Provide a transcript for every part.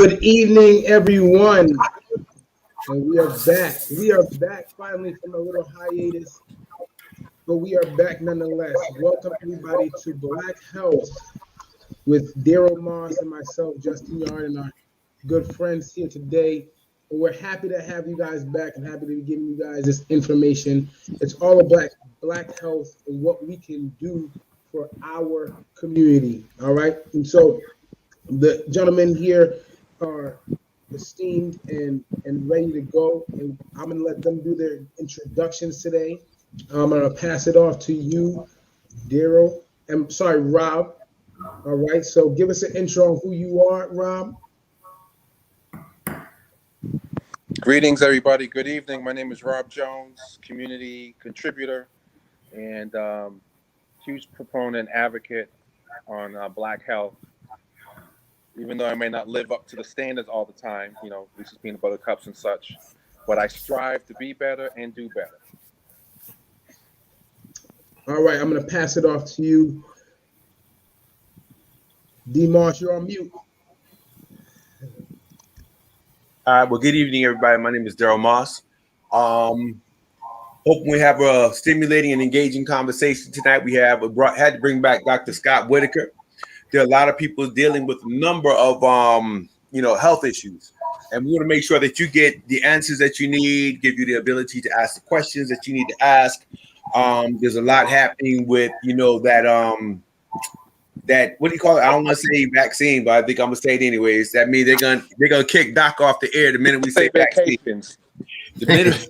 Good evening, everyone. And we are back. We are back finally from a little hiatus, but we are back nonetheless. Welcome everybody to Black Health with D.Moss and myself, Justin Yarde, and our good friends here today. And we're happy to have you guys back and happy to be giving you guys this information. It's all about Black Health and what we can do for our community. All right. And so the gentlemen here are esteemed and ready to go, and I'm gonna let them do their introductions today. I'm gonna pass it off to you, Daryl. I'm sorry, Rob. All right, so give us an intro on who you are, Rob. Greetings, everybody. Good evening. My name is Rob Jones, community contributor and huge proponent advocate on Black Health. Even though I may not live up to the standards all the time, Reese's peanut butter cups and such, but I strive to be better and do better. All right, I'm going to pass it off to you. D.Moss, you're on mute. All right, well, good evening, everybody. My name is D.Moss. Hoping we have a stimulating and engaging conversation tonight. We had to bring back Dr. Scott Whitaker. There are a lot of people dealing with a number of, health issues. And we want to make sure that you get the answers that you need, give you the ability to ask the questions that you need to ask. There's a lot happening with, that what do you call it? I don't want to say vaccine, but I think I'm going to say it anyways. That means they're gonna kick Doc off the air the minute we say vaccines. The minute,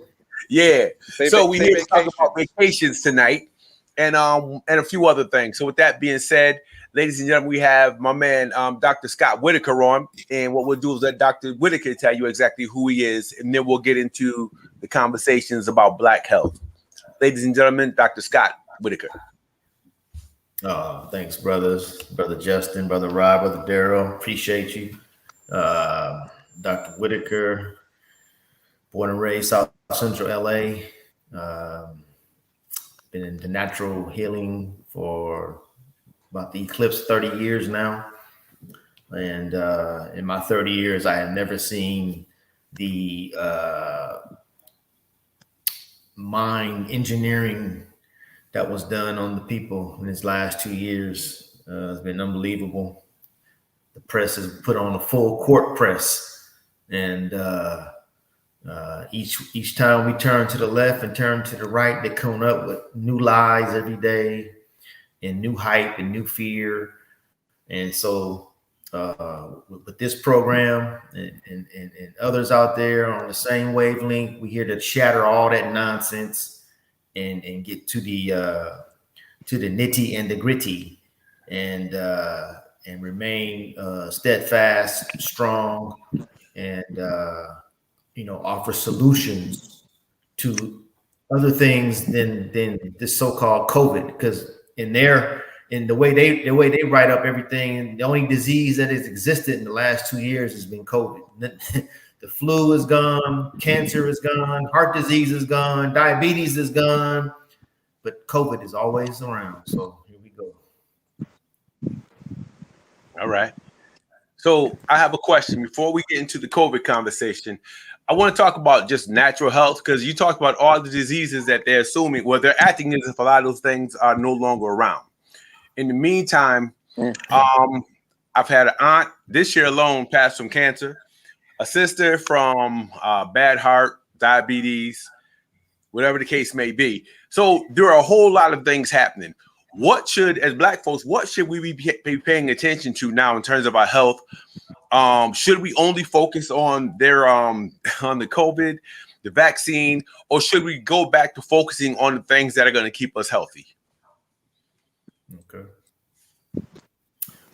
yeah. So we need to talk about vacations tonight and a few other things. So with that being said, ladies and gentlemen, we have my man, Dr. Scott Whitaker on. And what we'll do is let Dr. Whitaker tell you exactly who he is, and then we'll get into the conversations about Black health. Ladies and gentlemen, Dr. Scott Whitaker. Thanks, brothers. Brother Justin, Brother Rob, Brother Daryl. Appreciate you. Dr. Whitaker, born and raised South Central LA. Been into natural healing for about the eclipse 30 years now. And in my 30 years, I have never seen the mind engineering that was done on the people in his last 2 years. It's been unbelievable. The press has put on a full court press. And each time we turn to the left and turn to the right, they come up with new lies every day, and new hype and new fear. And so with this program and others out there on the same wavelength, we're here to shatter all that nonsense and get to the nitty and the gritty and remain steadfast, strong, and offer solutions to other things than this so-called COVID, because in the way they write up everything, the only disease that has existed in the last 2 years has been COVID. The flu is gone, cancer is gone, heart disease is gone, diabetes is gone, but COVID is always around. So here we go. All right. So I have a question before we get into the COVID conversation. I want to talk about just natural health, because you talked about all the diseases that they're assuming, well, they're acting as if a lot of those things are no longer around. In the meantime, I've had an aunt this year alone passed from cancer, a sister from bad heart, diabetes, whatever the case may be. So there are a whole lot of things happening. As Black folks, what should we be paying attention to now in terms of our health? Should we only focus on on the COVID, the vaccine, or should we go back to focusing on the things that are going to keep us healthy? Okay.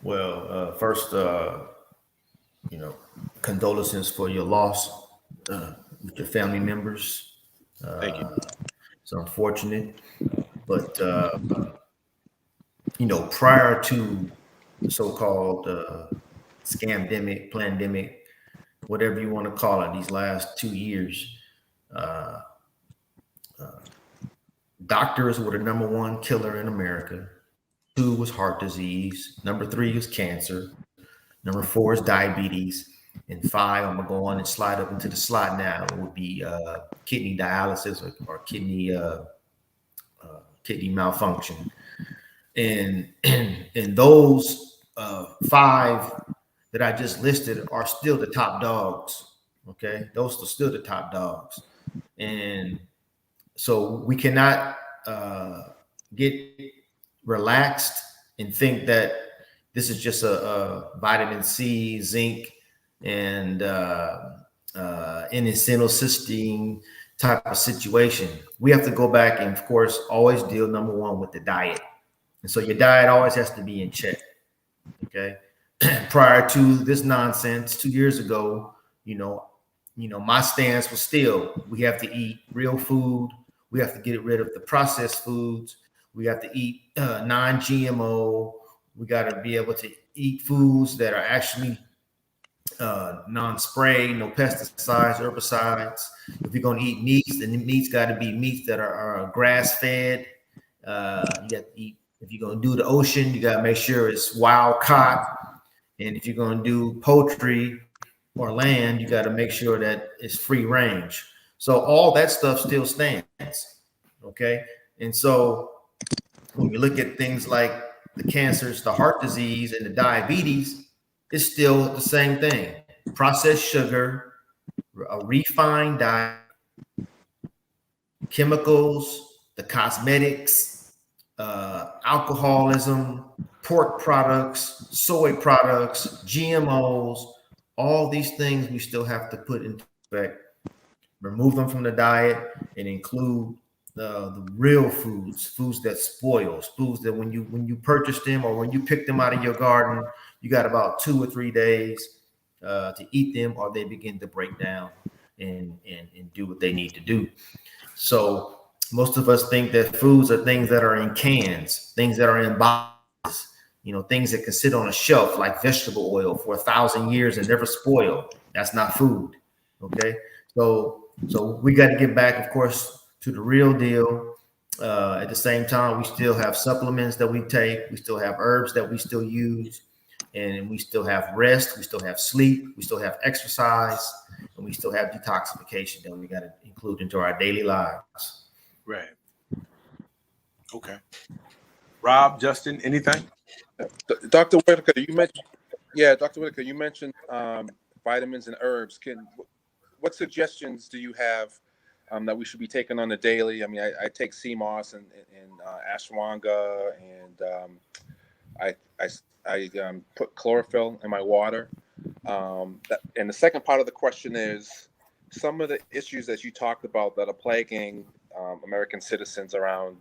Well, first, condolences for your loss with your family members. Thank you. It's unfortunate, but prior to the so-called scamdemic, plandemic, whatever you want to call it, these last 2 years, doctors were the number one killer in America. 2 was heart disease. Number 3 is cancer. Number 4 is diabetes. And 5, I'm gonna go on and slide up into the slot now. It would be kidney dialysis or kidney malfunction. And those 5 that I just listed are still the top dogs. Okay, those are still the top dogs, and so we cannot get relaxed and think that this is just a vitamin C, zinc, and N-acetylcysteine type of situation. We have to go back and, of course, always deal, number one, with the diet. And so your diet always has to be in check. Okay. Prior to this nonsense, 2 years ago, my stance was still, we have to eat real food. We have to get rid of the processed foods. We have to eat non-GMO. We got to be able to eat foods that are actually non-spray, no pesticides, herbicides. If you're going to eat meats, then the meats got to be meats that are grass-fed. You got to eat. If you're going to do the ocean, you got to make sure it's wild caught. And if you're going to do poultry or land, you got to make sure that it's free range. So all that stuff still stands. Okay. And so when you look at things like the cancers, the heart disease, and the diabetes, it's still the same thing. Processed sugar, a refined diet, chemicals, the cosmetics, alcoholism, pork products, soy products, GMOs, all these things we still have to put into effect, remove them from the diet, and include the real foods that spoils, foods that when you purchase them or when you pick them out of your garden, you got about 2 or 3 days to eat them, or they begin to break down and do what they need to do. So most of us think that foods are things that are in cans, things that are in boxes, things that can sit on a shelf like vegetable oil for 1,000 years and never spoil. That's not food. Okay. So we got to get back, of course, to the real deal. At the same time, we still have supplements that we take. We still have herbs that we still use. And we still have rest. We still have sleep. We still have exercise. And we still have detoxification that we got to include into our daily lives. Right. Okay. Rob, Justin, anything? Dr. Whitaker, you mentioned vitamins and herbs. What suggestions do you have that we should be taking on the daily? I mean, I take C.Moss and ashwagandha, and I put chlorophyll in my water. And the second part of the question is some of the issues that you talked about that are plaguing American citizens around,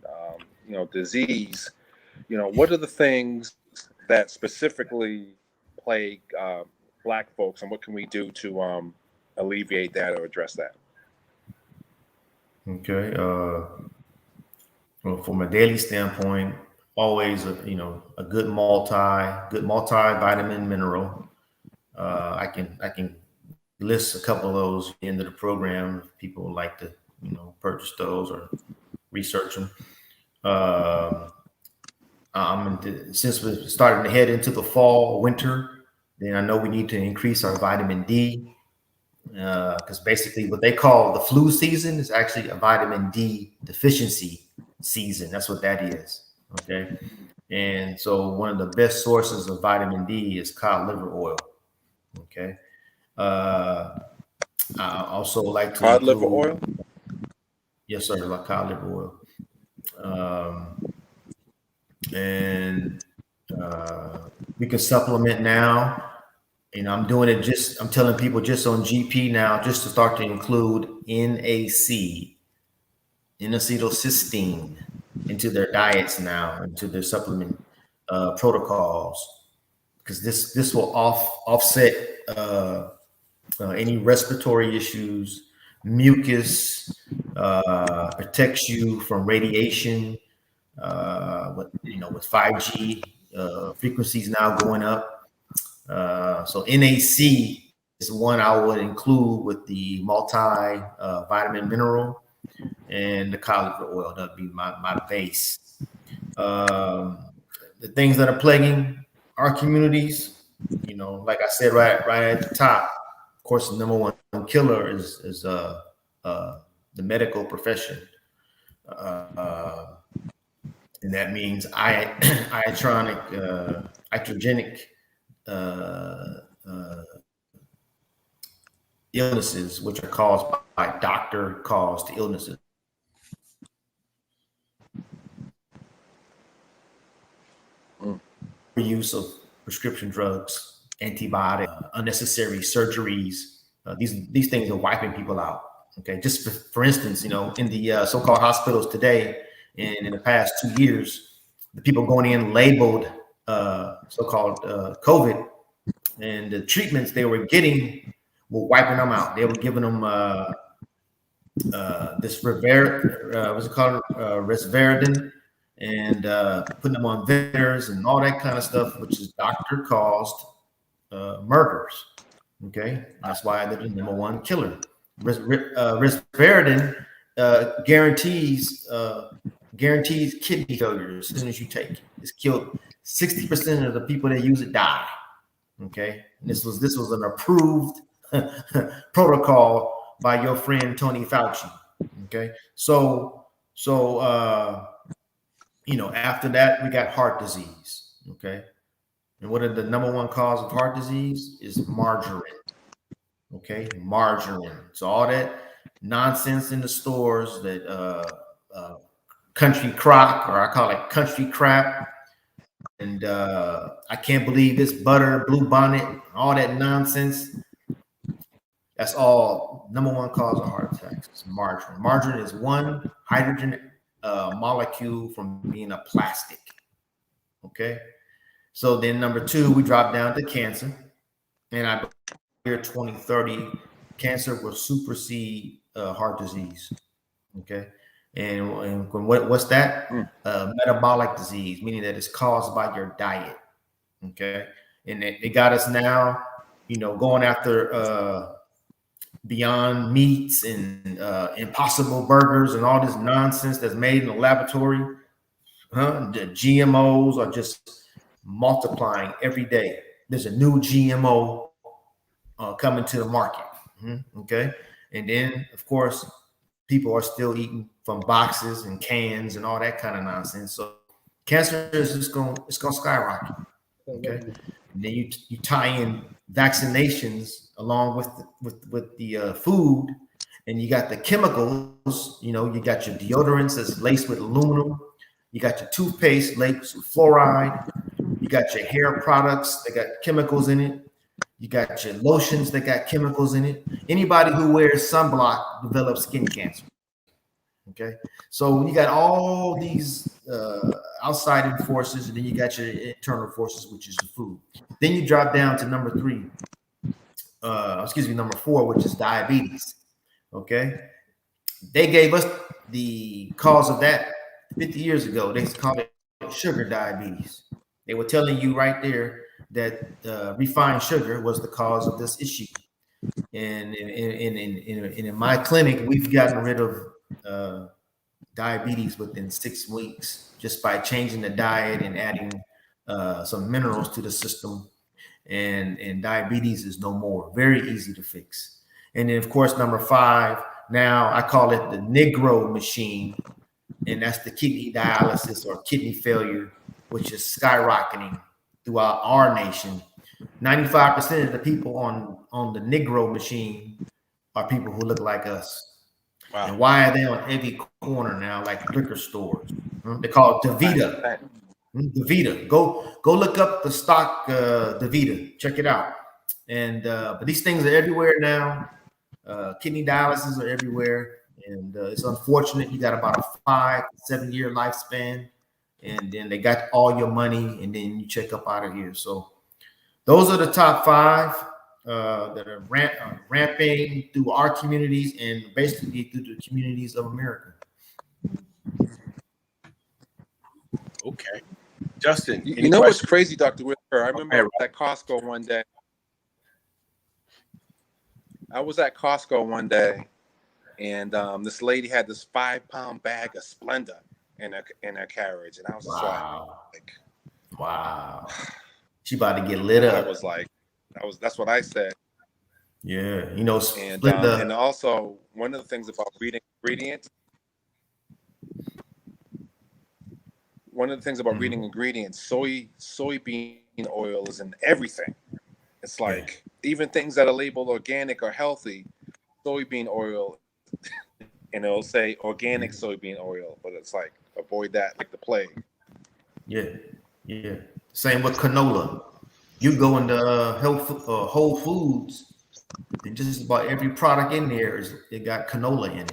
disease. What are the things that specifically plague Black folks, and what can we do to alleviate that or address that? Okay. Well, from a daily standpoint, always a good multivitamin mineral. I can list a couple of those at the end of the program if people would like to purchase those or research them. Since we're starting to head into the fall, winter, then I know we need to increase our vitamin D, because basically what they call the flu season is actually a vitamin D deficiency season. That's what that is. Okay. And so one of the best sources of vitamin D is cod liver oil. Okay. I also like to cod liver oil. Yes, sir. Like cod liver oil. And we can supplement now. I'm doing it I'm telling people just on GP now, just to start to include NAC, N-acetylcysteine, into their diets now, into their supplement protocols, because this will offset any respiratory issues, mucus, protects you from radiation. With 5G frequencies now going up. So NAC is one I would include with the vitamin mineral and the cod liver oil. That'd be my base. The things that are plaguing our communities, like I said right at the top, course, the number one killer is the medical profession. And that means iatrogenic illnesses, which are caused by doctor-caused illnesses. Use of prescription drugs, antibiotics, unnecessary surgeries. These things are wiping people out. Okay, just for instance, in the so-called hospitals today, and in the past 2 years, the people going in labeled so-called COVID, and the treatments they were getting were wiping them out. They were giving them this Resveridin, and putting them on vendors and all that kind of stuff, which is doctor-caused murders. Okay, that's why they're the number one killer. Resveridin guarantees kidney failure as soon as you take it. It's killed 60% of the people that use it die. Okay, and this was an approved protocol by your friend Tony Fauci. Okay, so after that we got heart disease. Okay, and what are the number one cause of heart disease is margarine. Okay, margarine. So all that nonsense in the stores that country crock, or I call it country crap, and I can't believe this butter, blue bonnet, all that nonsense. That's all number one cause of heart attacks. It's margarine. Margarine is one hydrogen molecule from being a plastic. Okay, so then number two, we drop down to cancer, and I year 2030, cancer will supersede heart disease. Okay, and what's that? Metabolic disease, meaning that it's caused by your diet. Okay, and it got us now, going after Beyond Meats and Impossible Burgers and all this nonsense that's made in the laboratory. The GMOs are just multiplying every day. There's a new GMO coming to the market. Okay, and then of course people are still eating from boxes and cans and all that kind of nonsense. So cancer is just going to skyrocket. Okay, and then you tie in vaccinations along with the food, and you got the chemicals. You got your deodorants that's laced with aluminum. You got your toothpaste laced with fluoride. You got your hair products that got chemicals in it. You got your lotions that got chemicals in it. Anybody who wears sunblock develops skin cancer. Okay, so you got all these outside forces, and then you got your internal forces, which is the food. Then you drop down to number four, which is diabetes. Okay, they gave us the cause of that 50 years ago. They called it sugar diabetes. They were telling you right there that refined sugar was the cause of this issue. And in my clinic, we've gotten rid of diabetes within 6 weeks just by changing the diet and adding some minerals to the system. And diabetes is no more. Very easy to fix. And then, of course, number 5, now I call it the Negro machine. And that's the kidney dialysis or kidney failure, which is skyrocketing throughout our nation. 95% of the people on the Negro machine are people who look like us. Wow. And why are they on every corner now, like liquor stores? They call it DaVita. DaVita. Go look up the stock DaVita. Check it out. And but these things are everywhere now. Kidney dialysis are everywhere, and it's unfortunate. You got about a 5 to 7 year lifespan, and then they got all your money, and then you check up out of here. So those are the top 5 that are ramping through our communities and basically through the communities of America. Okay. Justin, you know what's crazy, Dr. Whitaker? I remember at Costco one day. I was at Costco one day, and this lady had this 5-pound bag of Splenda in her carriage, and I was just like, wow, she about to get lit up. I was like, that's what I said. Yeah, you know, And split and also one of the things about reading ingredients, soybean oil is in everything. It's yeah. like even things that are labeled organic or healthy, soybean oil, and it'll say organic soybean oil, but it's like avoid that like the plague. Yeah, yeah. Same with canola. You go into Whole Foods, and just about every product in there is it got canola in it.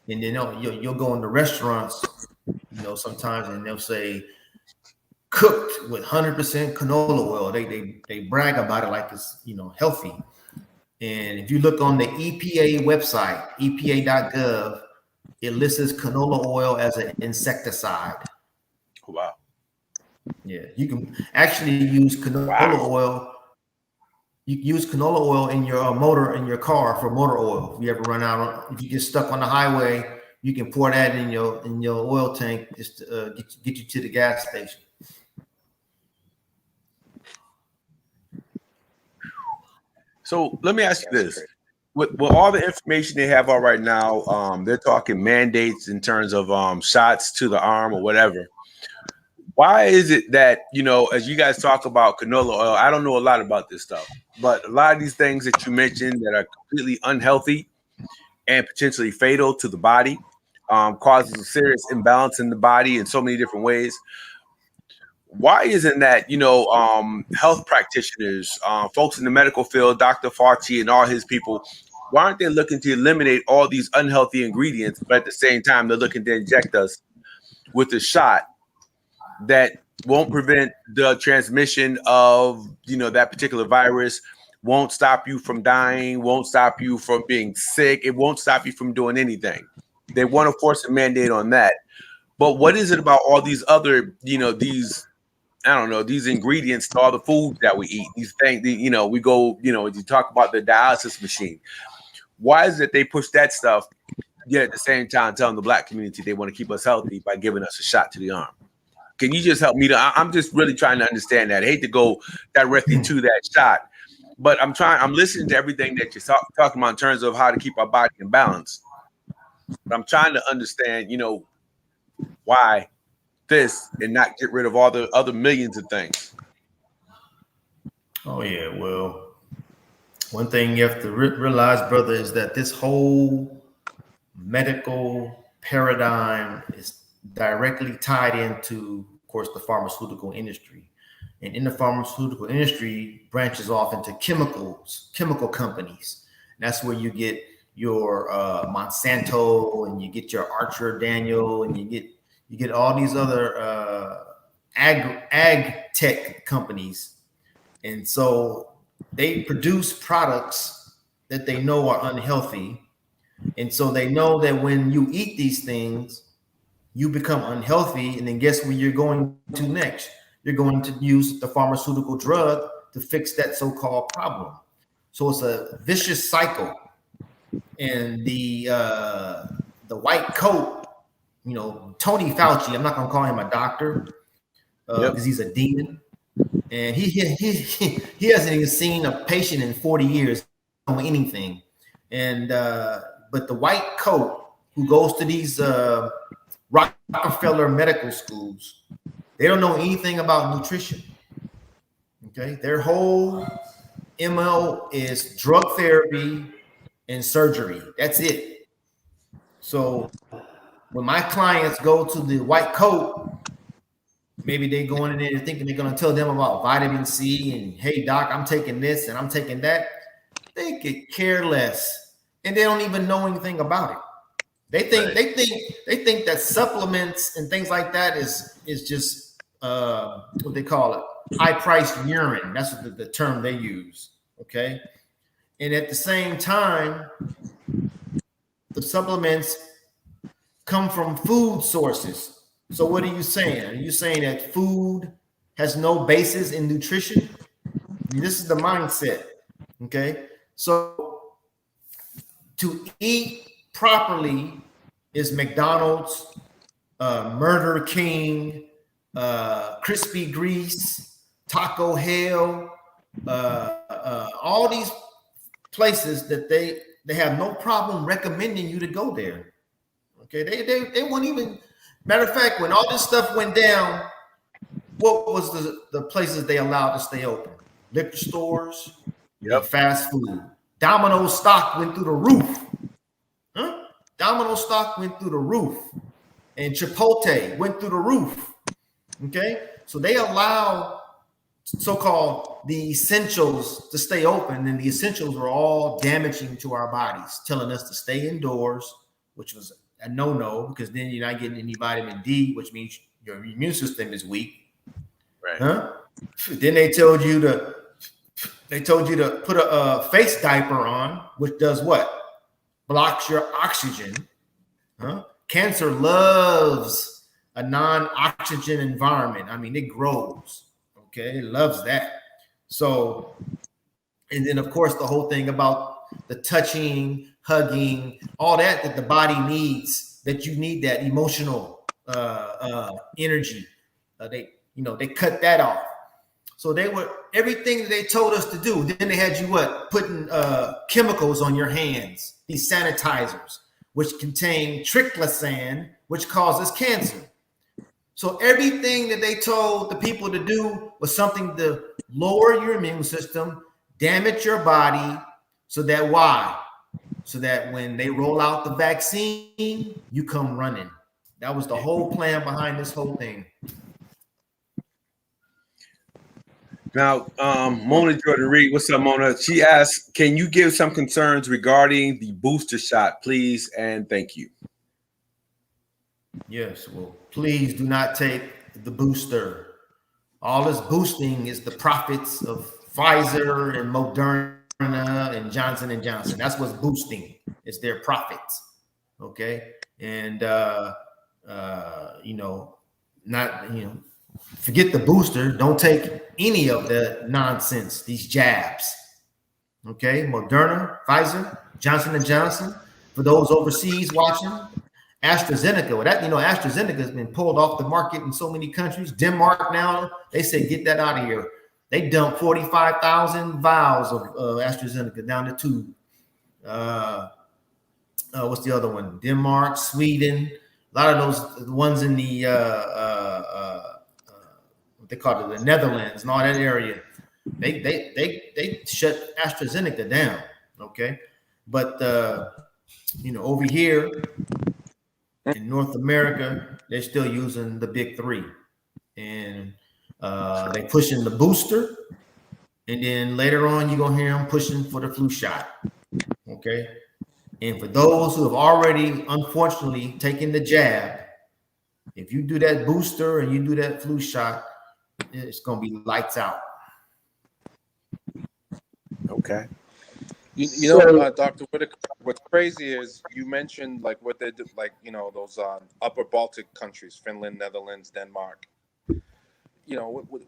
And you know, you'll go into restaurants, you know, sometimes, and they'll say cooked with 100% canola oil. They brag about it like it's, you know, healthy. And if you look on the EPA website, EPA.gov, it lists canola oil as an insecticide. Wow. Yeah, you can actually use canola Wow. oil. You can use canola oil in your motor in your car for motor oil. If you ever run out, if you get stuck on the highway, you can pour that in your oil tank just to get you to the gas station. So let me ask you That's this. crazy. With all the information they have out right now, they're talking mandates in terms of shots to the arm or whatever. Why is it that, you know, as you guys talk about canola oil, I don't know a lot about this stuff, but a lot of these things that you mentioned that are completely unhealthy and potentially fatal to the body, causes a serious imbalance in the body in so many different ways. Why isn't that, you know, health practitioners, folks in the medical field, Dr. Fauci and all his people, why aren't they looking to eliminate all these unhealthy ingredients, but at the same time they're looking to inject us with a shot that won't prevent the transmission of, you know, that particular virus, won't stop you from dying, won't stop you from being sick, it won't stop you from doing anything. They want to force a mandate on that. But what is it about all these other, you know, these, I don't know, these ingredients to all the foods that we eat, these things, you know, we go, you know, you talk about the dialysis machine. Why is it they push that stuff, yet at the same time telling the Black community they want to keep us healthy by giving us a shot to the arm? Can you just help me to, I'm just really trying to understand that. I hate to go directly to that shot, but I'm listening to everything that you're talking about in terms of how to keep our body in balance. But I'm trying to understand, you know, why this and not get rid of all the other millions of things. Oh yeah, well, one thing you have to realize, brother, is that this whole medical paradigm is directly tied into, of course, the pharmaceutical industry. And in the pharmaceutical industry branches off into chemical companies. And that's where you get your Monsanto, and you get your Archer Daniel, and you get all these other ag tech companies. And so they produce products that they know are unhealthy. And so they know that when you eat these things, you become unhealthy. And then guess where you're going to next? You're going to use the pharmaceutical drug to fix that so-called problem. So it's a vicious cycle. And the white coat, you know, Tony Fauci, I'm not going to call him a doctor because he's a demon. And he hasn't even seen a patient in 40 years know anything. And but the white coat who goes to these Rockefeller medical schools, they don't know anything about nutrition. Okay, their whole MO is drug therapy and surgery. That's it. So when my clients go to the white coat, maybe they go in there thinking they're going to tell them about vitamin C and, hey doc, I'm taking this and I'm taking that. They could care less, and they don't even know anything about it. They think that supplements and things like that is just what they call it, high priced urine. That's what the term they use. Okay, and at the same time, the supplements come from food sources. So what are you saying? Are you saying that food has no basis in nutrition? I mean, this is the mindset. Okay, so to eat properly is McDonald's, Murder King, Crispy Grease, Taco Hell, all these places that they have no problem recommending you to go there. Okay, they won't even. Matter of fact, when all this stuff went down, what was the places they allowed to stay open? Liquor stores and fast food. Domino's stock went through the roof. Huh? Domino's stock went through the roof. And Chipotle went through the roof. Okay? So they allow so-called the essentials to stay open, and the essentials were all damaging to our bodies, telling us to stay indoors, which was a no-no, because then you're not getting any vitamin D, which means your immune system is weak. Right. Huh? Then they told you to put a face diaper on, which does what? Blocks your oxygen. Huh? Cancer loves a non-oxygen environment. I mean, it grows. Okay, it loves that. So, and then of course the whole thing about the touching, hugging, all that the body needs, that you need that emotional energy. They cut that off. So they were everything that they told us to do. Then they had you putting chemicals on your hands, these sanitizers, which contain triclosan, which causes cancer. So everything that they told the people to do was something to lower your immune system, damage your body, so that why? So that when they roll out the vaccine, you come running. That was the whole plan behind this whole thing. Now, Mona Jordan Reed, what's up, Mona? She asked, can you give some concerns regarding the booster shot, please? And thank you. Yes, well, please do not take the booster. All this boosting is the profits of Pfizer and Moderna and Johnson & Johnson. That's what's boosting. It's their profits. Okay. And, forget the booster. Don't take any of the nonsense, these jabs. Okay. Moderna, Pfizer, Johnson & Johnson. For those overseas watching, AstraZeneca, AstraZeneca has been pulled off the market in so many countries. Denmark now, they say, get that out of here. They dumped 45,000 vials of AstraZeneca down the tube. What's the other one? Denmark, Sweden, a lot of those ones in the, what they call it, the Netherlands and all that area. They shut AstraZeneca down, okay? But, over here, in North America, they're still using the big three, and they pushing the booster, and then later on you're gonna hear them pushing for the flu shot. Okay, and for those who have already unfortunately taken the jab, if you do that booster and you do that flu shot, it's gonna be lights out. Okay. Dr. Whitaker, what's crazy is you mentioned like what they do, like, those upper Baltic countries, Finland, Netherlands, Denmark.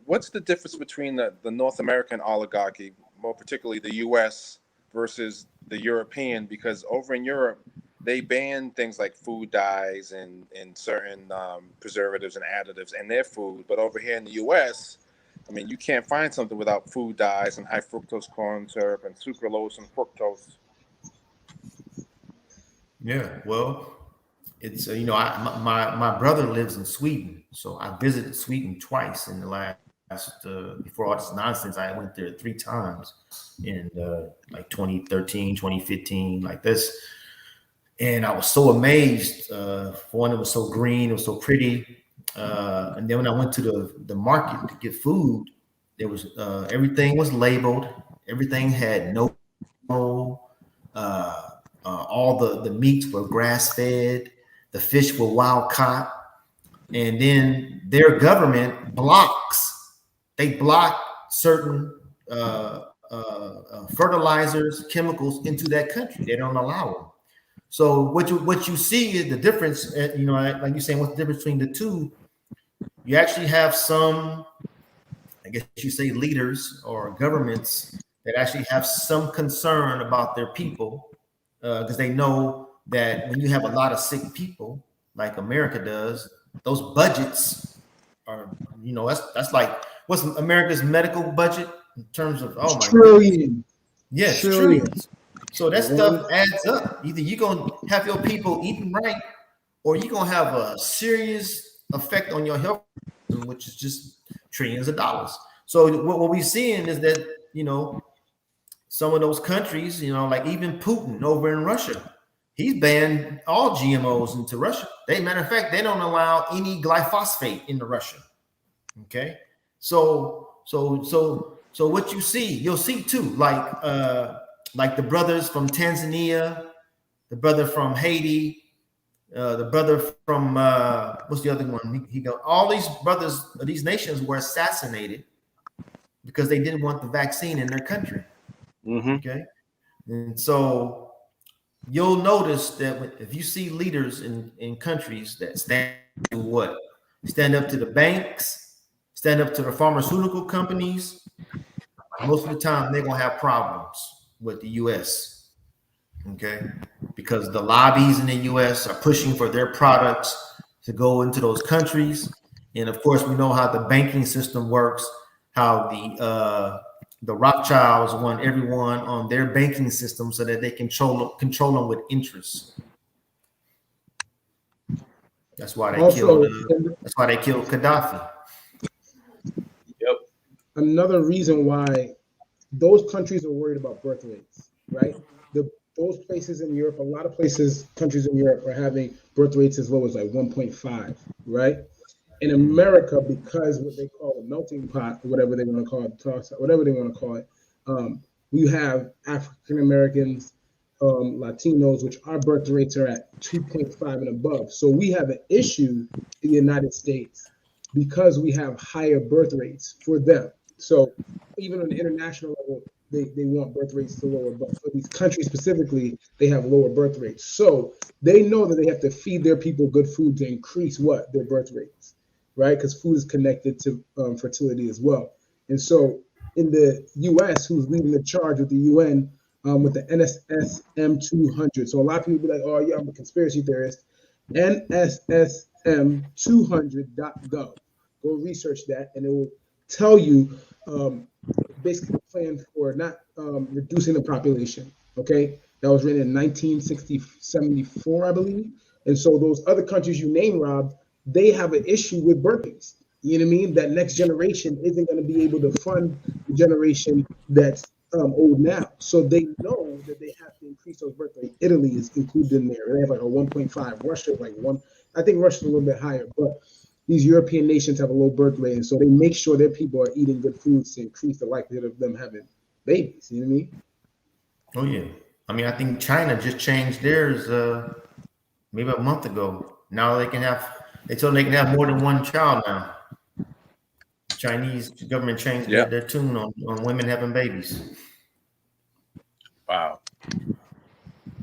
What's the difference between the North American oligarchy, more particularly the U.S. versus the European? Because over in Europe, they ban things like food dyes and certain preservatives and additives in their food. But over here in the U.S., I mean, you can't find something without food dyes and high fructose corn syrup and sucralose and fructose. Yeah, well, it's my brother lives in Sweden, so I visited Sweden twice in the last before all this nonsense. I went there 3 times in like 2013, 2015, like this, and I was so amazed. For one, it was so green, it was so pretty. And then when I went to the market to get food, there was everything was labeled. Everything had all the meats were grass fed. The fish were wild caught. And then their government blocks. They block certain fertilizers, chemicals into that country. They don't allow them. So what you see is the difference. Like you're saying, what's the difference between the two? You actually have some, I guess you say, leaders or governments that actually have some concern about their people, because they know that when you have a lot of sick people, like America does, those budgets are, you know, That's like, what's America's medical budget in terms of, oh my trillion. Yes, trillions. So that stuff adds up. Either you're gonna have your people eating right, or you're gonna have a serious effect on your health, which is just trillions of dollars. So what we're seeing is that, some of those countries, like even Putin over in Russia, he's banned all GMOs into Russia. Matter of fact, they don't allow any glyphosate into Russia. Okay, so what you'll see too, like the brothers from Tanzania, the brother from Haiti, the brother from what's the other one? All these brothers of these nations were assassinated because they didn't want the vaccine in their country. Mm-hmm. Okay, and so you'll notice that if you see leaders in countries that stand up to the banks, stand up to the pharmaceutical companies, most of the time they're gonna have problems with the U.S. Okay, because the lobbies in the U.S. are pushing for their products to go into those countries, and of course we know how the banking system works, how the Rothschilds want everyone on their banking system so that they control them with interest. That's why they killed Gaddafi. Yep. Another reason why those countries are worried about birth rates, right? Those places in Europe, a lot of countries in Europe are having birth rates as low as like 1.5, right? In America, because what they call a melting pot, or whatever they want to call it, we have African Americans, Latinos, which our birth rates are at 2.5 and above. So we have an issue in the United States because we have higher birth rates for them. So even on the international level, they want birth rates to lower, but for these countries specifically, they have lower birth rates. So they know that they have to feed their people good food to increase their birth rates, right? Because food is connected to fertility as well. And so in the U.S., who's leading the charge with the UN, with the NSSM 200. So a lot of people be like, oh yeah, I'm a conspiracy theorist. NSSM200.gov. Go research that, and it will tell you basically a plan for not reducing the population. Okay, that was written in 1974, I believe. And so those other countries you named, Rob, they have an issue with birthings. You know what I mean? That next generation isn't going to be able to fund the generation that's old now. So they know that they have to increase those birth rates. Italy is included in there. They have like a 1.5. Russia like 1. I think Russia's a little bit higher, but these European nations have a low birth rate, and so they make sure their people are eating good foods to increase the likelihood of them having babies. You know what I mean? Oh yeah. I mean, I think China just changed theirs maybe a month ago. Now they told them they can have more than one child now. The Chinese government changed their tune on women having babies. Wow.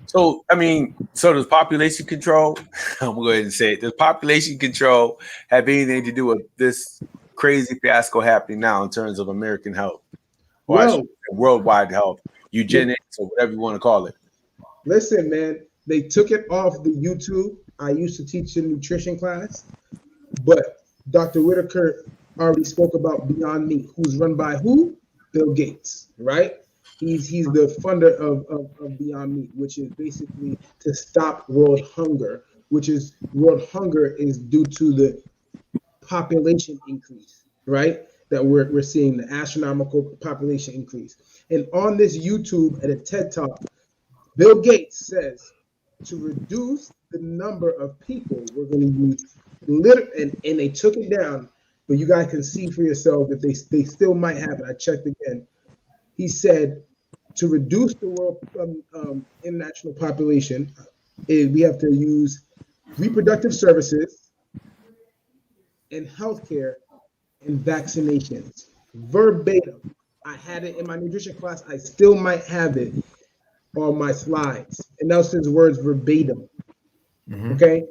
So, does population control, I'm going to go ahead and say it, does population control have anything to do with this crazy fiasco happening now in terms of American health? Or worldwide health, eugenics, or whatever you want to call it? Listen, man, they took it off the YouTube. I used to teach a nutrition class, but Dr. Whitaker already spoke about Beyond Meat, who's run by who? Bill Gates, right? He's the funder of Beyond Meat, which is basically to stop world hunger, world hunger is due to the population increase, right? That we're seeing the astronomical population increase. And on this YouTube at a TED Talk, Bill Gates says to reduce the number of people, we're going to use and they took it down, but you guys can see for yourself that they still might have it. I checked again. He said to reduce the world international population, we have to use reproductive services and healthcare and vaccinations. Verbatim. I had it in my nutrition class. I still might have it on my slides. And Nelson's words verbatim. Mm-hmm. Okay.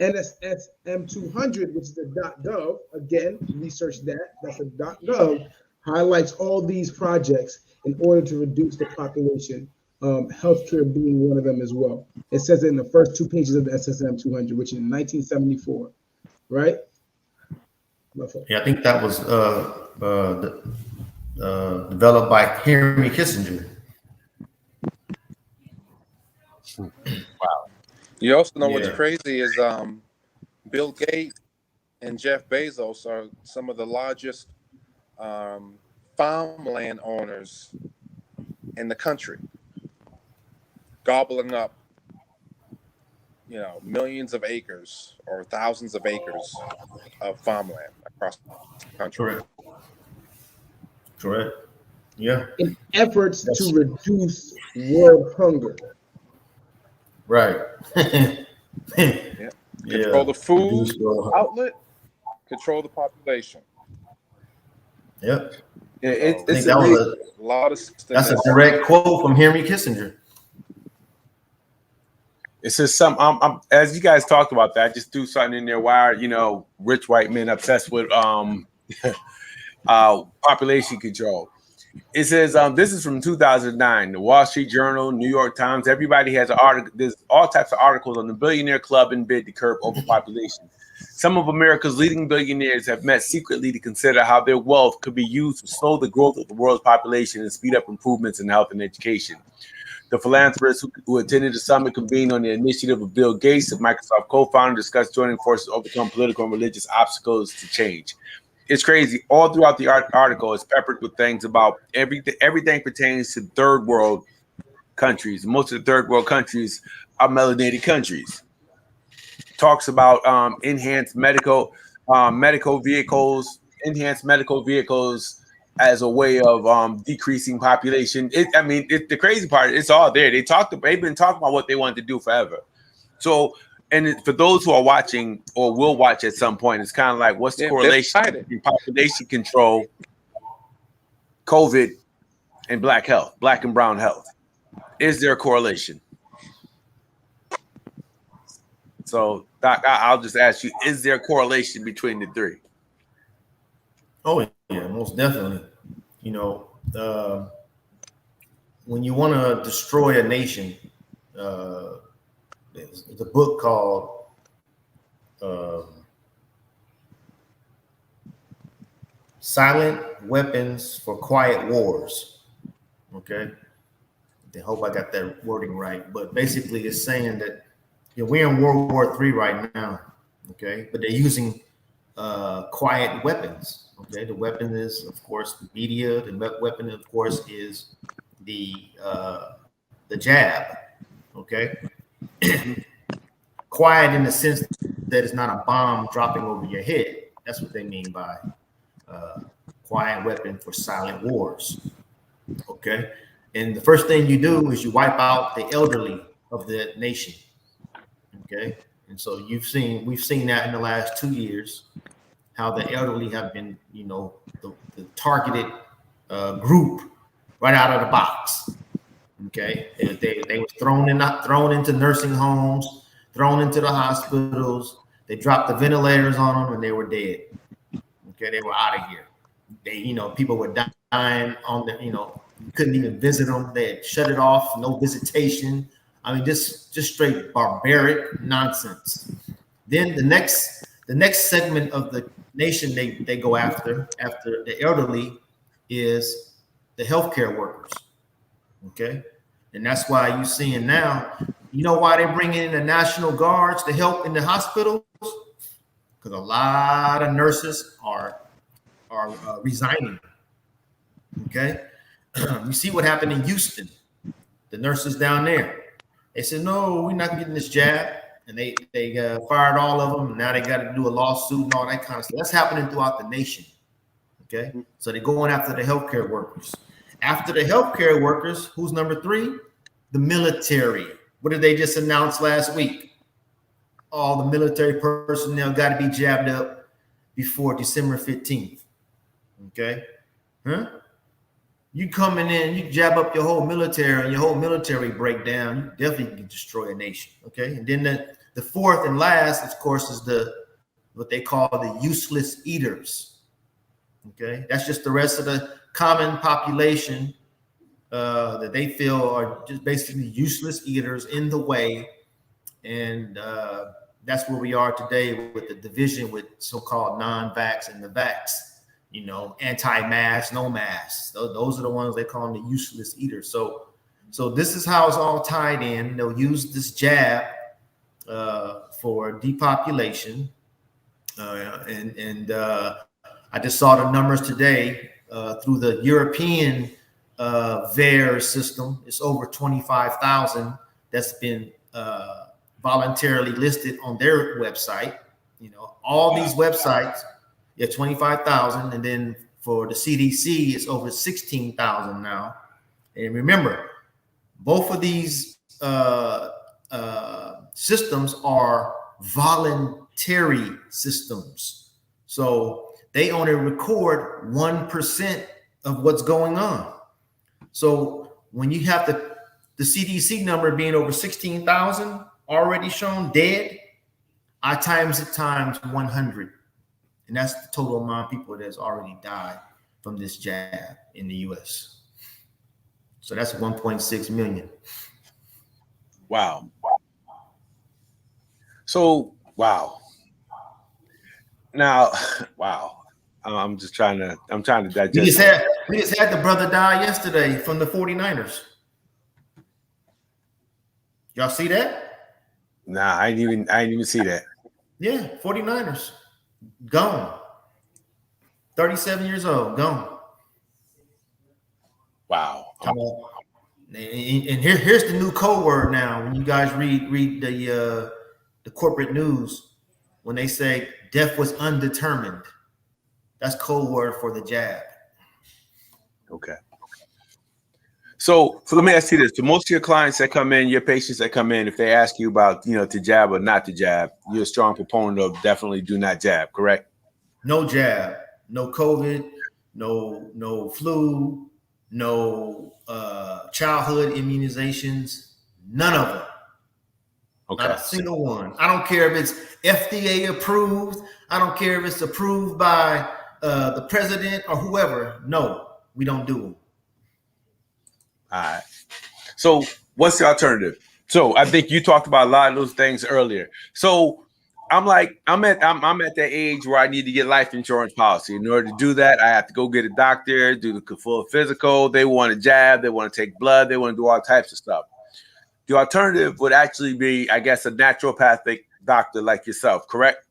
NSSM 200, which is the .gov, again, research that. That's a .gov, highlights all these projects in order to reduce the population, healthcare being one of them as well. It says it in the first 2 pages of the SSM 200, which is in 1974, right? Yeah, I think that was developed by Henry Kissinger. You also know what's Yeah. crazy is Bill Gates and Jeff Bezos are some of the largest farmland owners in the country, gobbling up, millions of acres or thousands of acres of farmland across the country. Correct. Yeah. In efforts to reduce world hunger. Right. Yeah. Control the food outlet, control the population. Yep. Yeah, I think it's that was a lot of that's a direct quote from Henry Kissinger. It's just some. As you guys talked about that, I just threw something in there. Why are rich white men obsessed with population control? It says this is from 2009. The Wall Street Journal, New York Times. Everybody has an article. There's all types of articles on the billionaire club and bid to curb overpopulation. Some of America's leading billionaires have met secretly to consider how their wealth could be used to slow the growth of the world's population and speed up improvements in health and education. The philanthropists who attended the summit convened on the initiative of Bill Gates, the Microsoft co-founder, discussed joining forces to overcome political and religious obstacles to change. It's crazy. All throughout the article, it's peppered with things about everything pertains to third world countries. Most of the third world countries are melanated countries. Talks about enhanced medical vehicles as a way of decreasing population. The crazy part, it's all there. They've been talking about what they want to do forever. So, and for those who are watching or will watch at some point, it's kind of like, what's the correlation between population control, COVID, and black and brown health? Is there a correlation? So, Doc, I'll just ask you, is there a correlation between the three? Oh, yeah, most definitely. When you want to destroy a nation, there's a book called Silent Weapons for Quiet Wars. Okay. I hope I got that wording right. But basically, it's saying that we're in World War III right now. Okay. But they're using quiet weapons. Okay, the weapon is, of course, the media. The weapon, of course, is the jab. Okay, quiet in the sense that it's not a bomb dropping over your head. That's what they mean by quiet weapon for silent wars. Okay, and the first thing you do is you wipe out the elderly of the nation. Okay, and so we've seen that in the last 2 years. How the elderly have been, the targeted group right out of the box. Okay, they were thrown into nursing homes, thrown into the hospitals. They dropped the ventilators on them, and they were dead. Okay, they were out of here. People were dying on the, you couldn't even visit them. They had shut it off, no visitation. Just straight barbaric nonsense. Then the next segment of the nation they go after the elderly is the healthcare workers. Okay, and that's why you're seeing now. You know why they're bringing in the National Guards to help in the hospitals? Because a lot of nurses are resigning. Okay, you see what happened in Houston. The nurses down there, they said, no, we're not getting this jab. And they fired all of them. And now they got to do a lawsuit and all that kind of stuff. That's happening throughout the nation. Okay. So they're going after the healthcare workers. After the healthcare workers, who's number 3? The military. What did they just announce last week? All the military personnel got to be jabbed up before December 15th. Okay. Huh? You coming in, you jab up your whole military and your whole military breakdown, you definitely can destroy a nation. Okay. And then the fourth and last, of course, is what they call the useless eaters. Okay. That's just the rest of the common population that they feel are just basically useless eaters in the way. And that's where we are today with the division with so-called non-vax and the vax. Anti-mask, no mask. Those are the ones they call them the useless eaters. So So this is how it's all tied in. They'll use this jab for depopulation. I just saw the numbers today through the European VAERS system. It's over 25,000 that's been voluntarily listed on their website. You know, all these websites, 25,000, and then for the CDC, it's over 16,000 now. And remember, both of these systems are voluntary systems. So they only record 1% of what's going on. So when you have the CDC number being over 16,000 already shown dead, I times it times 100. And that's the total amount of people that's already died from this jab in the US. So that's 1.6 million. Wow. So, wow. Now, wow. I'm trying to digest. We just had the brother die yesterday from the 49ers. Y'all see that? Nah, I didn't even see that. Yeah, 49ers. Gone. 37 years old, gone. Wow. And here's the new code word now. When you guys read the corporate news, when they say death was undetermined, that's code word for the jab. Okay. So let me ask you this: to most of your clients that come in, your patients that come in, if they ask you about to jab or not to jab, you're a strong proponent of definitely do not jab, correct? No jab, no COVID, no flu, no childhood immunizations, none of them. Okay. Not a single one. I don't care if it's FDA approved. I don't care if it's approved by the president or whoever. No, we don't do them. All right. So what's the alternative? So I think you talked about a lot of those things earlier. So I'm at that age where I need to get life insurance policy. In order to do that, I have to go get a doctor, do the full physical. They want a jab. They want to take blood. They want to do all types of stuff. The alternative would actually be, I guess, a naturopathic doctor like yourself, correct?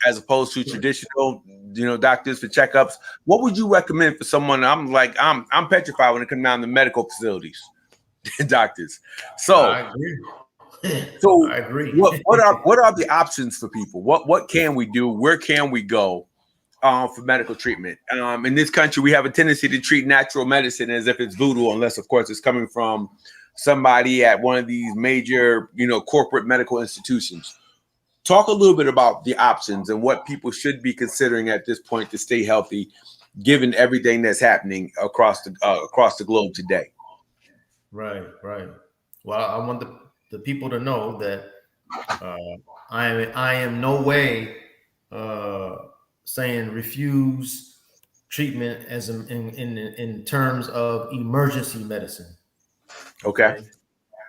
As opposed to traditional, doctors for checkups. What would you recommend for someone? I'm petrified when it comes down to medical facilities, doctors. So I agree. I agree. What are the options for people? What can we do? Where can we go for medical treatment? In this country, we have a tendency to treat natural medicine as if it's voodoo, unless, of course, it's coming from somebody at one of these major, corporate medical institutions. Talk a little bit about the options and what people should be considering at this point to stay healthy, given everything that's happening across the globe today. Right. Well, I want the people to know that I am no way saying refuse treatment as in terms of emergency medicine. Okay.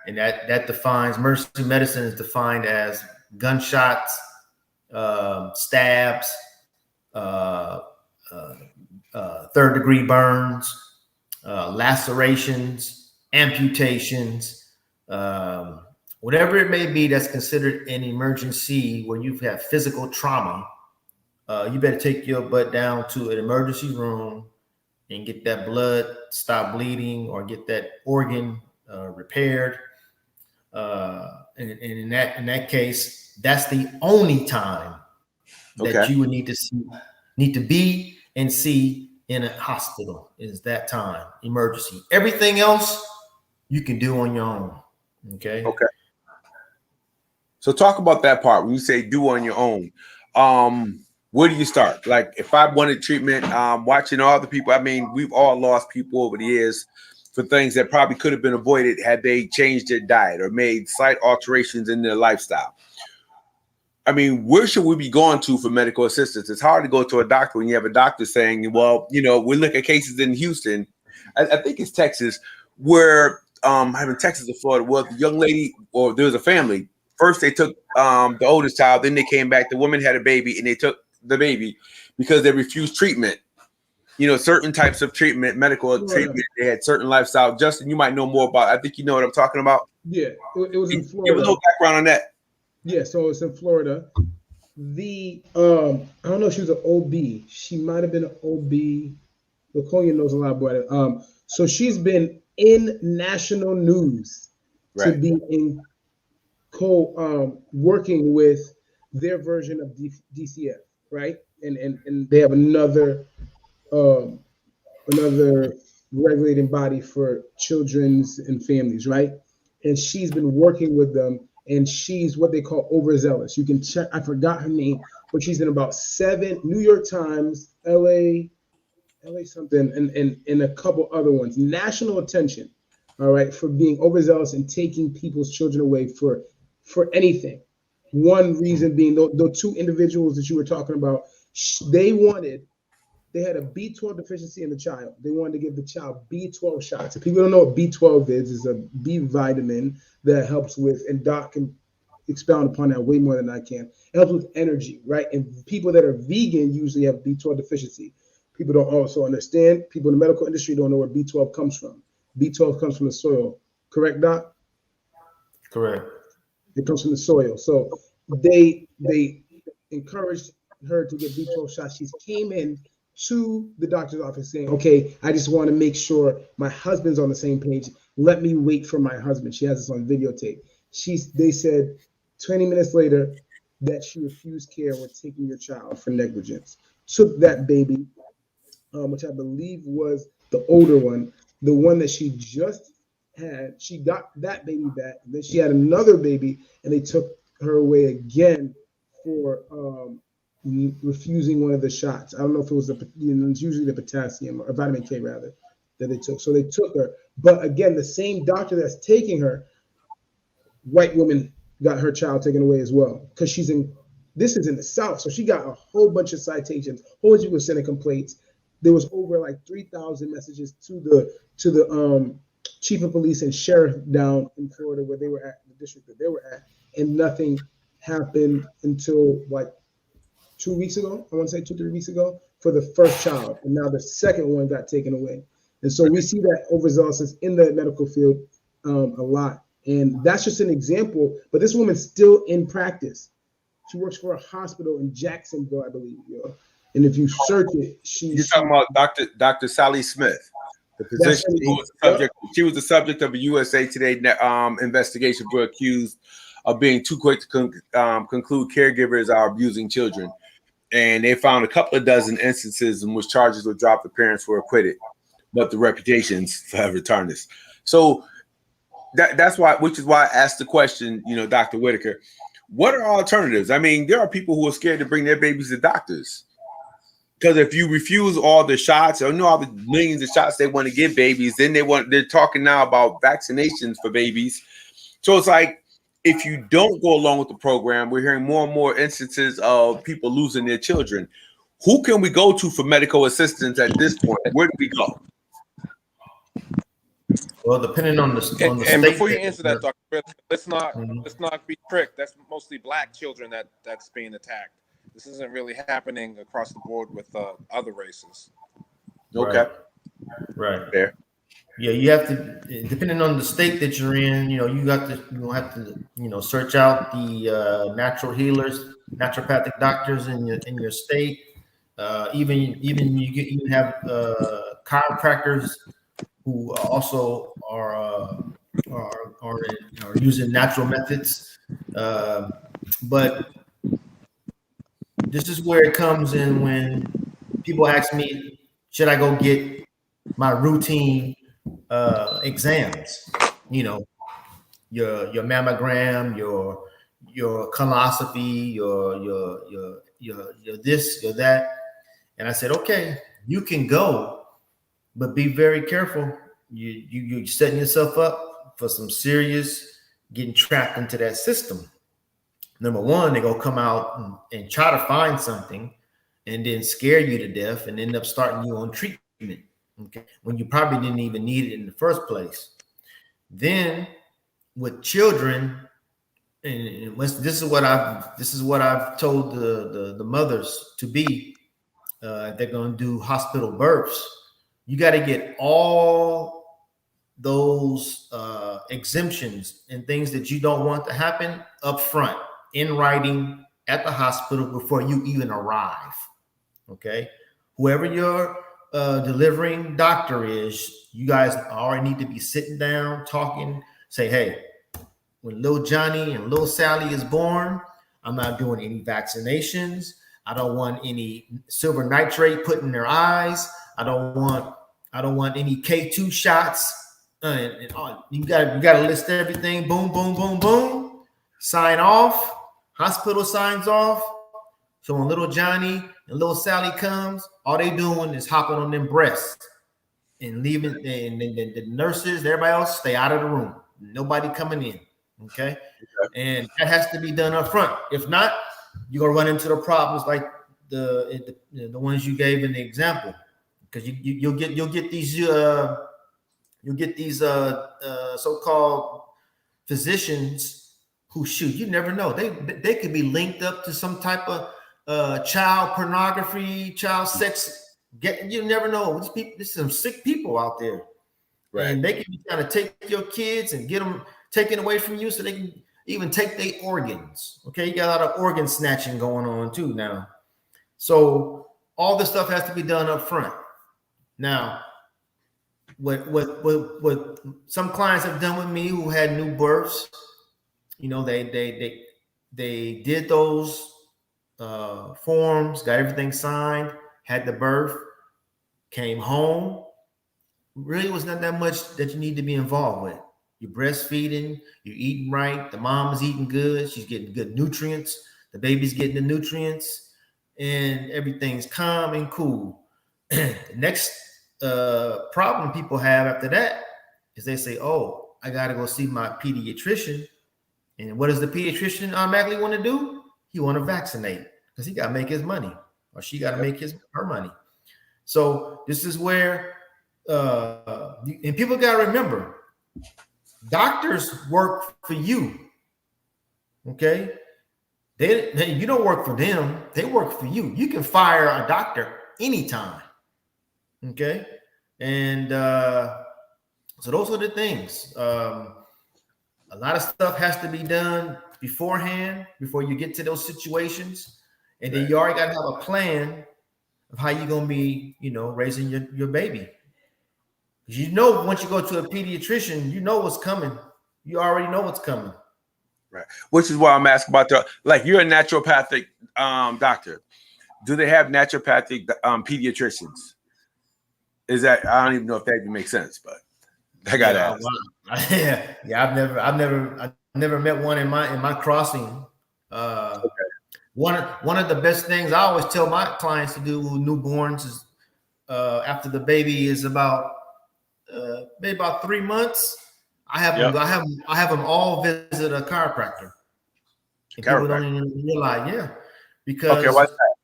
And that defines emergency medicine is defined as gunshots, stabs, third-degree burns, lacerations, amputations, whatever it may be that's considered an emergency where you've had physical trauma. You better take your butt down to an emergency room and get that blood stop bleeding or get that organ repaired. And in that case, that's the only time that you would need to be and see in a hospital is that time, emergency. Everything else you can do on your own. Okay. So talk about that part when you say do on your own. Where do you start? Like if I wanted treatment, watching all the people, I mean, we've all lost people over the years for things that probably could have been avoided had they changed their diet or made slight alterations in their lifestyle. I mean, where should we be going to for medical assistance? It's hard to go to a doctor when you have a doctor saying, well, we look at cases in Houston, I think it's Texas, where having Texas or Florida, well, the young lady, or there was a family. First, they took the oldest child, then they came back. The woman had a baby, and they took the baby because they refused treatment certain types of treatment, medical Florida. treatment. They had certain lifestyle. Justin, you might know more about. I think you know what I'm talking about. Yeah, it was in Give a Florida. little background on that. Yeah, so it's in Florida. I don't know if she was an OB. She might have been an OB. Laconia knows a lot about it. So she's been in national news to Right. be in working with their version of DCF, right? And they have another regulating body for children's and families, right? And she's been working with them, and she's what they call overzealous. You can check. I forgot her name, but she's in about 7 New York Times, LA something, and a couple other ones. National attention, all right, for being overzealous and taking people's children away for anything. One reason being the two individuals that you were talking about, they had a B12 deficiency in the child. They wanted to give the child B12 shots. If people don't know what B12 is, it's a B vitamin that helps with, and Doc can expound upon that way more than I can. It helps with energy, right? And people that are vegan usually have B12 deficiency. People don't also understand. People in the medical industry don't know where B12 comes from. B12 comes from the soil. Correct, Doc? Correct. It comes from the soil. So they encouraged her to get B12 shots. She came in to the doctor's office saying, okay, I just want to make sure my husband's on the same page. Let me wait for my husband. She has this on videotape. They said 20 minutes later that she refused care when taking your child for negligence. Took that baby, which I believe was the older one, the one that she just had. She got that baby back. Then she had another baby, and they took her away again for refusing one of the shots. I don't know if it was it's usually the potassium or vitamin K rather that they took. So they took her, but again, the same doctor that's taking her, white woman, got her child taken away as well because this is in the South, so she got a whole bunch of citations, a whole bunch of people sending complaints. There was over like 3,000 messages to the chief of police and sheriff down in Florida where they were at, the district that they were at, and nothing happened until like 2 weeks ago. I want to say 2-3 weeks ago for the first child, and now the second one got taken away. And so we see that overzealousness in the medical field a lot, and that's just an example. But this woman's still in practice. She works for a hospital in Jacksonville, I believe. And if you search it, you're talking about Dr. Sally Smith, the physician who was the subject. She was the subject of a USA Today investigation for accused of being too quick to conclude caregivers are abusing children. And they found a couple of dozen instances in which charges were dropped. The parents were acquitted, but the reputations forever tarnished. So that's why, which is why I asked the question, Dr. Whitaker, what are alternatives? I mean, there are people who are scared to bring their babies to doctors. Because if you refuse all the shots, or all the millions of shots they want to give babies, then they're talking now about vaccinations for babies. So it's like, if you don't go along with the program, we're hearing more and more instances of people losing their children. Who can we go to for medical assistance at this point? Where do we go? Well, depending on the and state. Before you answer that, Dr. Let's not be tricked. That's mostly Black children that's being attacked. This isn't really happening across the board with other races. Okay. Right. There. Yeah, you have to, depending on the state that you're in, you have to search out the natural healers, naturopathic doctors in your state. Even you have chiropractors who also are using natural methods. But this is where it comes in when people ask me, should I go get my routine exams? Your mammogram, your colonoscopy, your this, your that. And I said, okay, you can go, but be very careful. You're setting yourself up for some serious getting trapped into that system. Number one, they're gonna come out and try to find something and then scare you to death and end up starting you on treatment, okay, when you probably didn't even need it in the first place. Then with children, and this is what I've told the mothers to be. they're going to do hospital births, you got to get all those exemptions and things that you don't want to happen up front in writing at the hospital before you even arrive. Okay, whoever your delivering doctor is, you guys already need to be sitting down talking. Say, hey, when little Johnny and little Sally is born, I'm not doing any vaccinations. I don't want any silver nitrate put in their eyes. I don't want any K2 shots. You got to list everything. Boom, boom, boom, boom. Sign off. Hospital signs off. So when little Johnny and little Sally comes, all they doing is hopping on them breasts and leaving. And the nurses, everybody else, stay out of the room. Nobody coming in. Okay, and that has to be done up front. If not, you're gonna run into the problems like the ones you gave in the example, because you'll get these so-called physicians who shoot. You never know. They could be linked up to some type of child pornography, child sex. You never know. There's some sick people out there, right? And they can be trying to take your kids and get them taken away from you, so they can even take their organs. Okay, you got a lot of organ snatching going on too now. So all this stuff has to be done up front. Now, what some clients have done with me who had new births, they did those forms, got everything signed, had the birth, came home. Really was not that much that you need to be involved with. You're breastfeeding, you're eating right, the mom is eating good, she's getting good nutrients, the baby's getting the nutrients, and everything's calm and cool. The next problem people have after that is they say, oh, I got to go see my pediatrician. And what does the pediatrician automatically want to do? He want to vaccinate because he got to make his money, or she got to make her money. So this is where, and people got to remember, doctors work for you. Okay, you don't work for them; they work for you. You can fire a doctor anytime. Okay, and so those are the things. A lot of stuff has to be done beforehand before you get to those situations, and then you already got to have a plan of how you're gonna be, raising your baby. Once you go to a pediatrician, you know what's coming. You already know what's coming. Right. Which is why I'm asking about you're a naturopathic doctor. Do they have naturopathic pediatricians? Is that, I don't even know if that even makes sense, but I got to ask. I've never met one in my crossing. Okay. One of the best things I always tell my clients to do with newborns is after the baby is maybe about 3 months, I have them all visit a chiropractor. And people don't even realize, because what's that?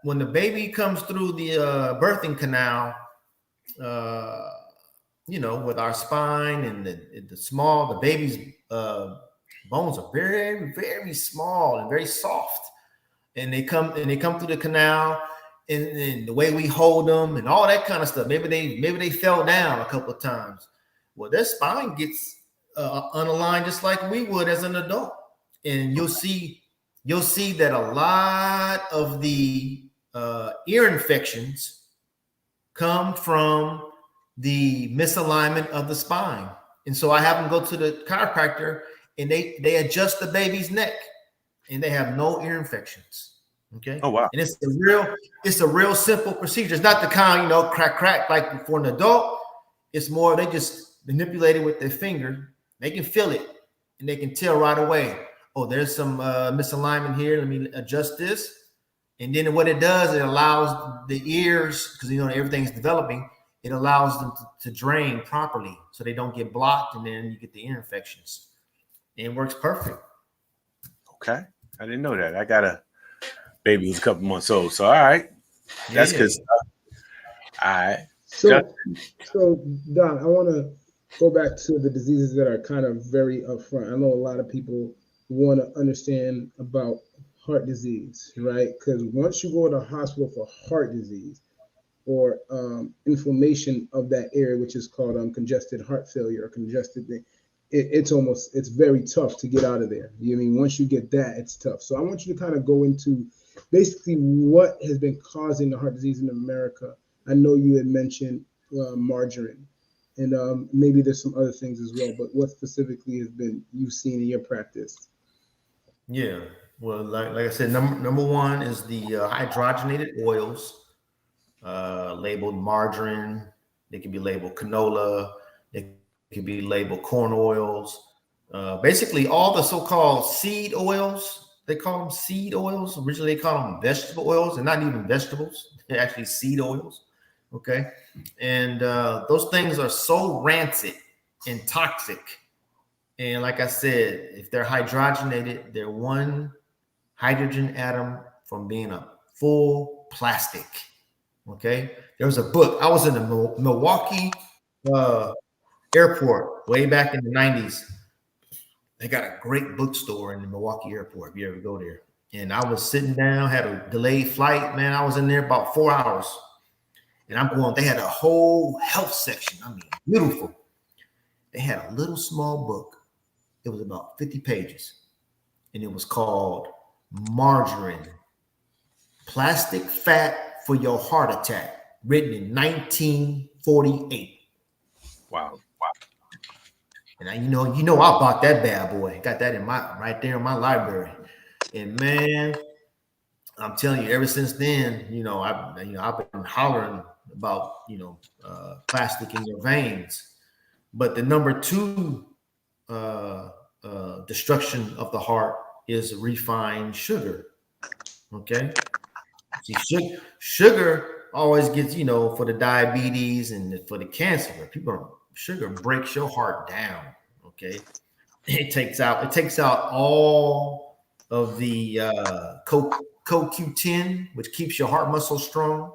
When the baby comes through the birthing canal, with our spine and the baby's bones are very, very small and very soft, and they come through the canal. And the way we hold them and all that kind of stuff. Maybe they fell down a couple of times. Well, their spine gets unaligned just like we would as an adult. And you'll see that a lot of the ear infections come from the misalignment of the spine. And so I have them go to the chiropractor, and they adjust the baby's neck, and they have no ear infections. Okay. Oh wow. And it's a real simple procedure. It's not the kind, crack like for an adult. It's more they just manipulate it with their finger. They can feel it, and they can tell right away. Oh, there's some misalignment here. Let me adjust this. And then what it does, it allows the ears, because everything's developing. It allows them to drain properly, so they don't get blocked, and then you get the ear infections. And it works perfect. Okay, I didn't know that. I got a baby who's a couple months old. So all right, that's good stuff. All right. So Don, I want to go back to the diseases that are kind of very upfront. I know a lot of people want to understand about heart disease, right? Because once you go to the hospital for heart disease or inflammation of that area, which is called congested heart failure or congested, it's very tough to get out of there. You know what I mean? Once you get that, it's tough. So I want you to kind of go into basically what has been causing the heart disease in America. I know you had mentioned margarine, and maybe there's some other things as well, but what specifically has been you've seen in your practice? Yeah, well, like I said, number one is the hydrogenated oils, labeled margarine. They can be labeled canola. They can be labeled corn oils. Basically, all the so-called seed oils. They call them seed oils. Originally, they call them vegetable oils. They're not even vegetables. They're actually seed oils. Okay, and those things are so rancid and toxic. And like I said, if they're hydrogenated, they're one hydrogen atom from being a full plastic. Okay. There was a book. I was in the Milwaukee airport way back in the 90s. They got a great bookstore in the Milwaukee airport if you ever go there. And I was sitting down, had a delayed flight. Man, I was in there about 4 hours. And I'm going, they had a whole health section. I mean, beautiful. They had a little small book. It was about 50 pages. And it was called Margarine, Plastic Fat for Your Heart Attack, written in 1948. Wow. And I, you know, I bought that bad boy. Got that in right there in my library. And man, I'm telling you, ever since then, I've been hollering about, plastic in your veins. But the number two destruction of the heart is refined sugar. Okay. See, sugar always gets, for the diabetes and for the cancer. Sugar breaks your heart down. Okay. It takes out all of the CoQ10, which keeps your heart muscle strong.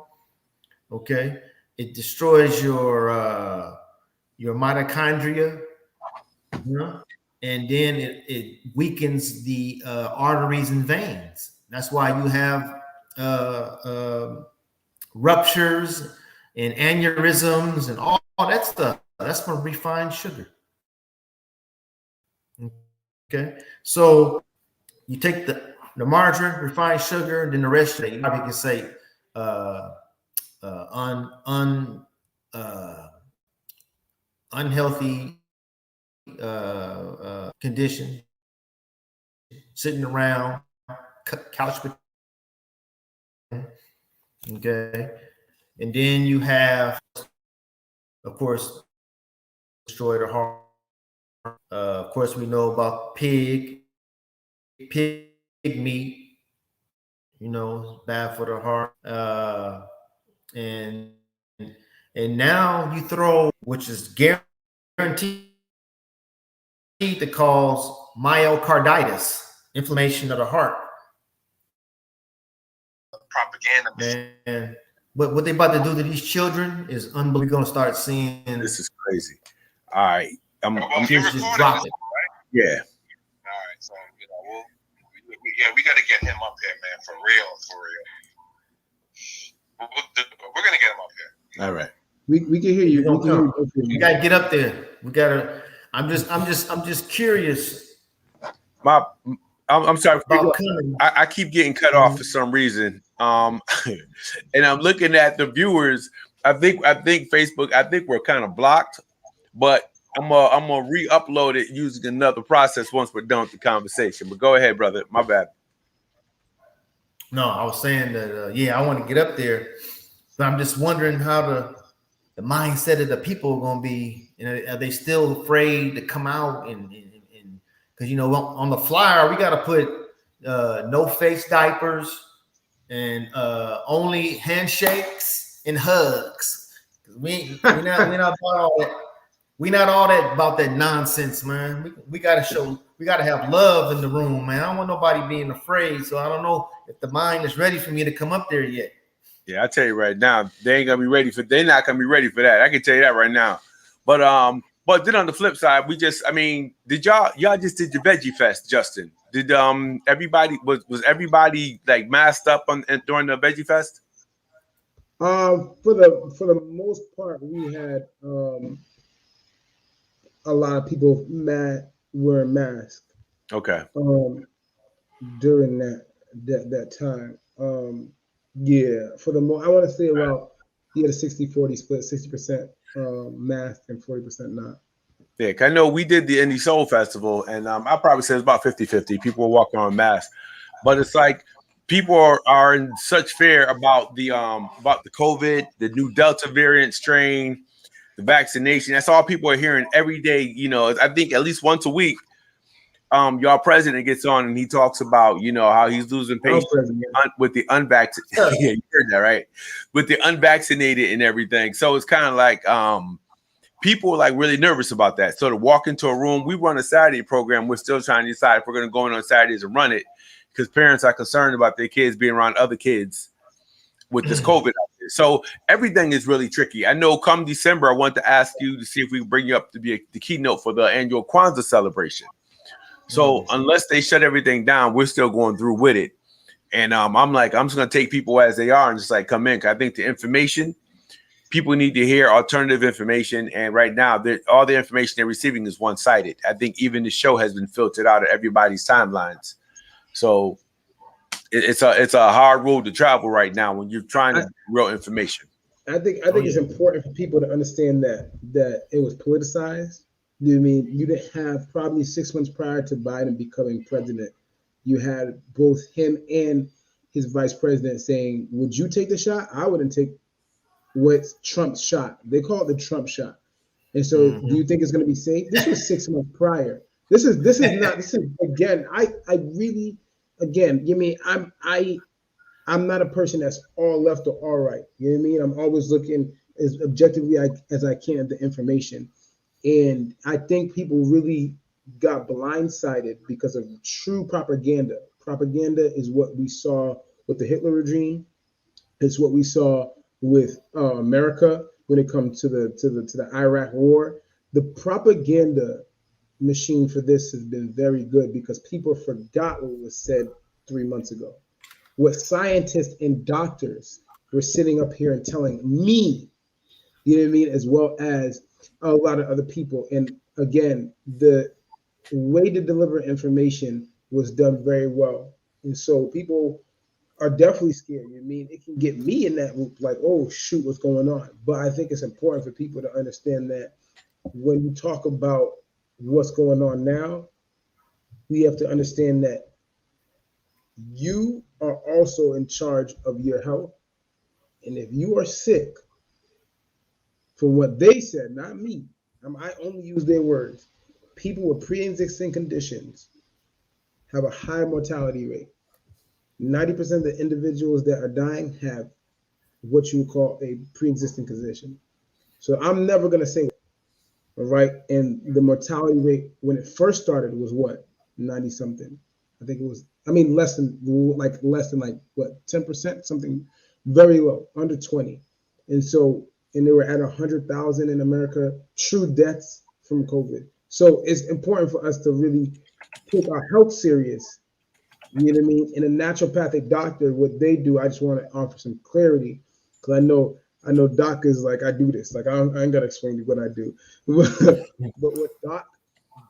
Okay. It destroys your mitochondria. And then it weakens the arteries and veins. That's why you have ruptures and aneurysms and all that stuff. That's from refined sugar. Okay, so you take the margarine, refined sugar, and then the rest of it. You probably can say unhealthy condition, sitting around couch. Okay, and then you have, of course, destroy the heart. Of course, we know about pig meat. Bad for the heart. And now you throw, which is guaranteed to cause myocarditis, inflammation of the heart. Propaganda, man. What they about to do to these children is unbelievable. We're gonna start seeing. This is crazy. All right, I'm just drop it. Yeah. All right, so we got to get him up here, man, for real. We're gonna get him up here. All right. We can hear you. You gotta get up there. We gotta. I'm just curious. I'm sorry. I keep getting cut off for some reason. And I'm looking at the viewers. I think Facebook. I think we're kind of blocked, but I'm gonna re-upload it using another process once we're done with the conversation. But go ahead, brother. My bad. No, I was saying that. I want to get up there, but I'm just wondering how the mindset of the people are going to be. Are they still afraid to come out and because on the flyer we got to put no face diapers and only handshakes and hugs. We're not about all that. We're not all that about that nonsense, man. We got to have love in the room, man. I don't want nobody being afraid. So I don't know if the mind is ready for me to come up there yet. Yeah, I tell you right now, they're not gonna be ready for that. I can tell you that right now. But But then on the flip side, did y'all just did the Veggie Fest, Justin? Did everybody was everybody like masked up during the Veggie Fest? For the most part, we had a lot of people wearing masks. Okay. During that time. Yeah, for the I want to say about the 60-40 split, 60% masked and 40% not. Yeah, I know we did the Indie Soul Festival, and I probably say it's about 50-50. People were walking on masks, but it's like people are in such fear about the COVID, the new Delta variant strain, the vaccination. That's all people are hearing every day. You know, I think at least once a week, y'all president gets on and he talks about, you know, how he's losing patience with the unvaccinated. Yeah, you heard that, right? With the unvaccinated and everything. So it's kind of like people are like really nervous about that. So to walk into a room, we run a Saturday program. We're still trying to decide if we're going to go in on Saturdays and run it because parents are concerned about their kids being around other kids with this COVID out there. So everything is really tricky. I know come December, I want to ask you to see if we can bring you up to be the keynote for the annual Kwanzaa celebration. So unless they shut everything down, we're still going through with it. And I'm just going to take people as they are and just like come in. I think the information, people need to hear alternative information. And right now, all the information they're receiving is one-sided. I think even the show has been filtered out of everybody's timelines. So it's a hard road to travel right now when you're trying to get real information. I think it's important for people to understand that it was politicized. You know what I mean? You didn't have probably 6 months prior to Biden becoming president. You had both him and his vice president saying, would you take the shot? I wouldn't take what's Trump's shot. They call it the Trump shot. And so do you think it's going to be safe? This was 6 months prior. This is again, I really, again, you mean, I'm not a person that's all left or all right. You know what I mean? I'm always looking as objectively as I can at the information. And I think people really got blindsided because of true propaganda. Propaganda is what we saw with the Hitler regime. It's what we saw with America when it comes to the Iraq war. The propaganda machine for this has been very good because people forgot what was said 3 months ago. What scientists and doctors were sitting up here and telling me, you know what I mean, as well as a lot of other people. And again, the way to deliver information was done very well. And so people are definitely scared. You know what I mean, it can get me in that loop, like, oh shoot, what's going on? But I think it's important for people to understand that when you talk about what's going on now, we have to understand that you are also in charge of your health. And if you are sick, from what they said, not me, I only use their words, people with pre-existing conditions have a high mortality rate. 90% of the individuals that are dying have what you would call a pre-existing condition. So I'm never going to say, all right, and the mortality rate when it first started was what, 90 something. I think it was, less than what, 10%, something very low, under 20. And so, and they were at 100,000 in America, true deaths from COVID. So it's important for us to really take our health serious. You know what I mean? And a naturopathic doctor, what they do, I just want to offer some clarity because I know Doc is like, I do this. Like, I ain't got to explain what I do. But what Doc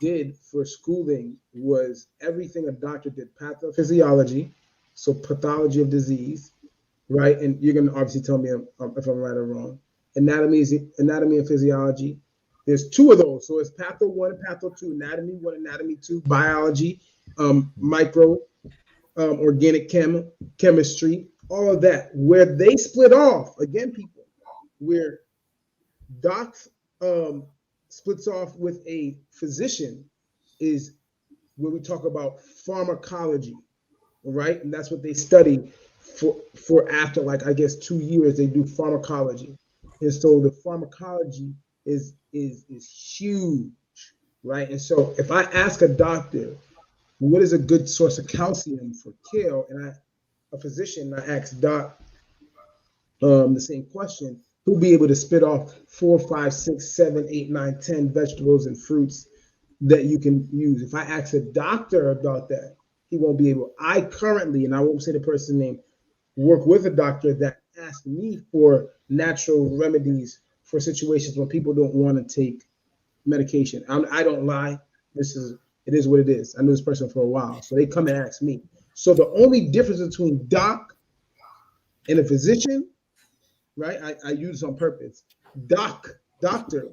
did for schooling was everything a doctor did: pathophysiology, so pathology of disease, right? And you're going to obviously tell me if I'm right or wrong. Anatomy and physiology. There's two of those. So it's patho 1 and patho 2, anatomy 1, anatomy 2, biology, micro, organic chemistry, all of that. Where they split off, again, people, where docs splits off with a physician is where we talk about pharmacology, right? And that's what they study for after, like, I guess 2 years, they do pharmacology. And so the pharmacology is huge, right? And so if I ask a doctor, what is a good source of calcium for kale, and a physician, I ask Doc the same question, he'll be able to spit off 4, 5, 6, 7, 8, 9, 10 vegetables and fruits that you can use. If I ask a doctor about that, he won't be able. I currently, and I won't say the person's name, work with a doctor that asked me for natural remedies for situations when people don't want to take medication. I don't lie. It is what it is. I knew this person for a while, so they come and ask me. So the only difference between doc and a physician, right? I use this on purpose. Doctor,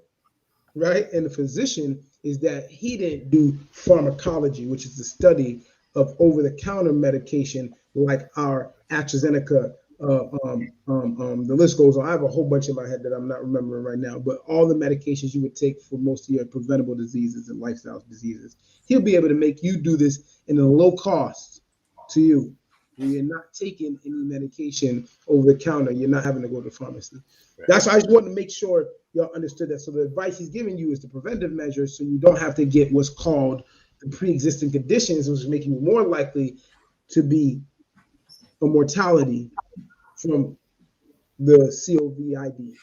right, and the physician is that he didn't do pharmacology, which is the study of over-the-counter medication like our AstraZeneca. The list goes on. I have a whole bunch in my head that I'm not remembering right now, but all the medications you would take for most of your preventable diseases and lifestyle diseases, he'll be able to make you do this in a low cost to you. You're not taking any medication over the counter. You're not having to go to the pharmacy. That's why I just want to make sure y'all understood that. So the advice he's giving you is the preventive measures, so you don't have to get what's called the pre-existing conditions, which is making you more likely to be a mortality from the COVID.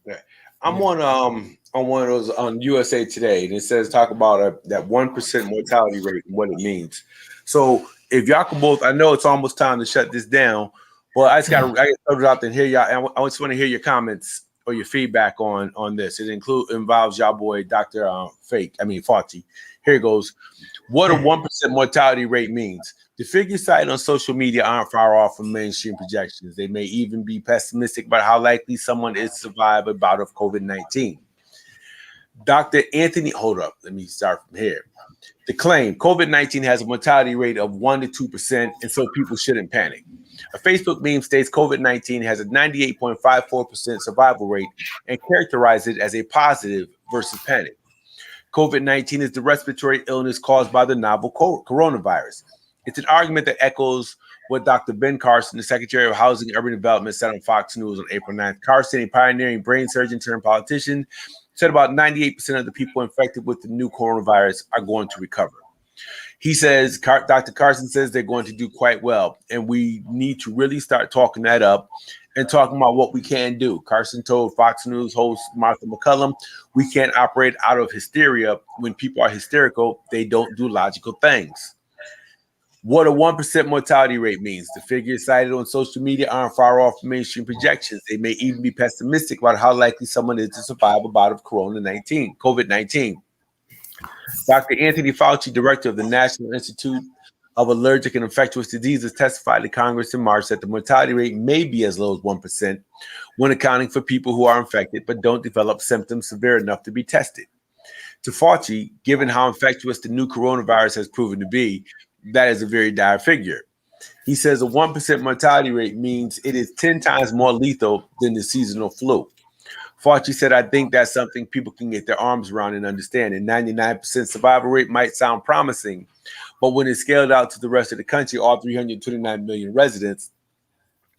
Yeah. I'm on one of those on USA Today, and it says talk about that 1% mortality rate and what it means. So if y'all can both, I know it's almost time to shut this down, but I got to throw it out there and hear y'all. I just want to hear your comments or your feedback on this. It involves y'all boy Dr. Fauci. Here it goes. What a 1% mortality rate means. The figures cited on social media aren't far off from mainstream projections. They may even be pessimistic about how likely someone is to survive a bout of COVID-19. Dr. Anthony, hold up, let me start from here. The claim, COVID-19 has a mortality rate of 1% to 2%, and so people shouldn't panic. A Facebook meme states COVID-19 has a 98.54% survival rate and characterizes it as a positive versus panic. COVID-19 is the respiratory illness caused by the novel coronavirus. It's an argument that echoes what Dr. Ben Carson, the Secretary of Housing and Urban Development, said on Fox News on April 9th. Carson, a pioneering brain surgeon turned politician, said about 98% of the people infected with the new coronavirus are going to recover. He says, Dr. Carson says they're going to do quite well, and we need to really start talking that up and talking about what we can do. Carson told Fox News host Martha McCullum, we can't operate out of hysteria. When people are hysterical, they don't do logical things. What a 1% mortality rate means. The figures cited on social media aren't far off from mainstream projections. They may even be pessimistic about how likely someone is to survive a bout of COVID-19. Dr. Anthony Fauci, director of the National Institute of Allergic and Infectious Diseases, testified to Congress in March that the mortality rate may be as low as 1% when accounting for people who are infected but don't develop symptoms severe enough to be tested. To Fauci, given how infectious the new coronavirus has proven to be, that is a very dire figure. He says a 1% mortality rate means it is 10 times more lethal than the seasonal flu. Fauci said, I think that's something people can get their arms around and understand. And 99% survival rate might sound promising, but when it's scaled out to the rest of the country, all 329 million residents,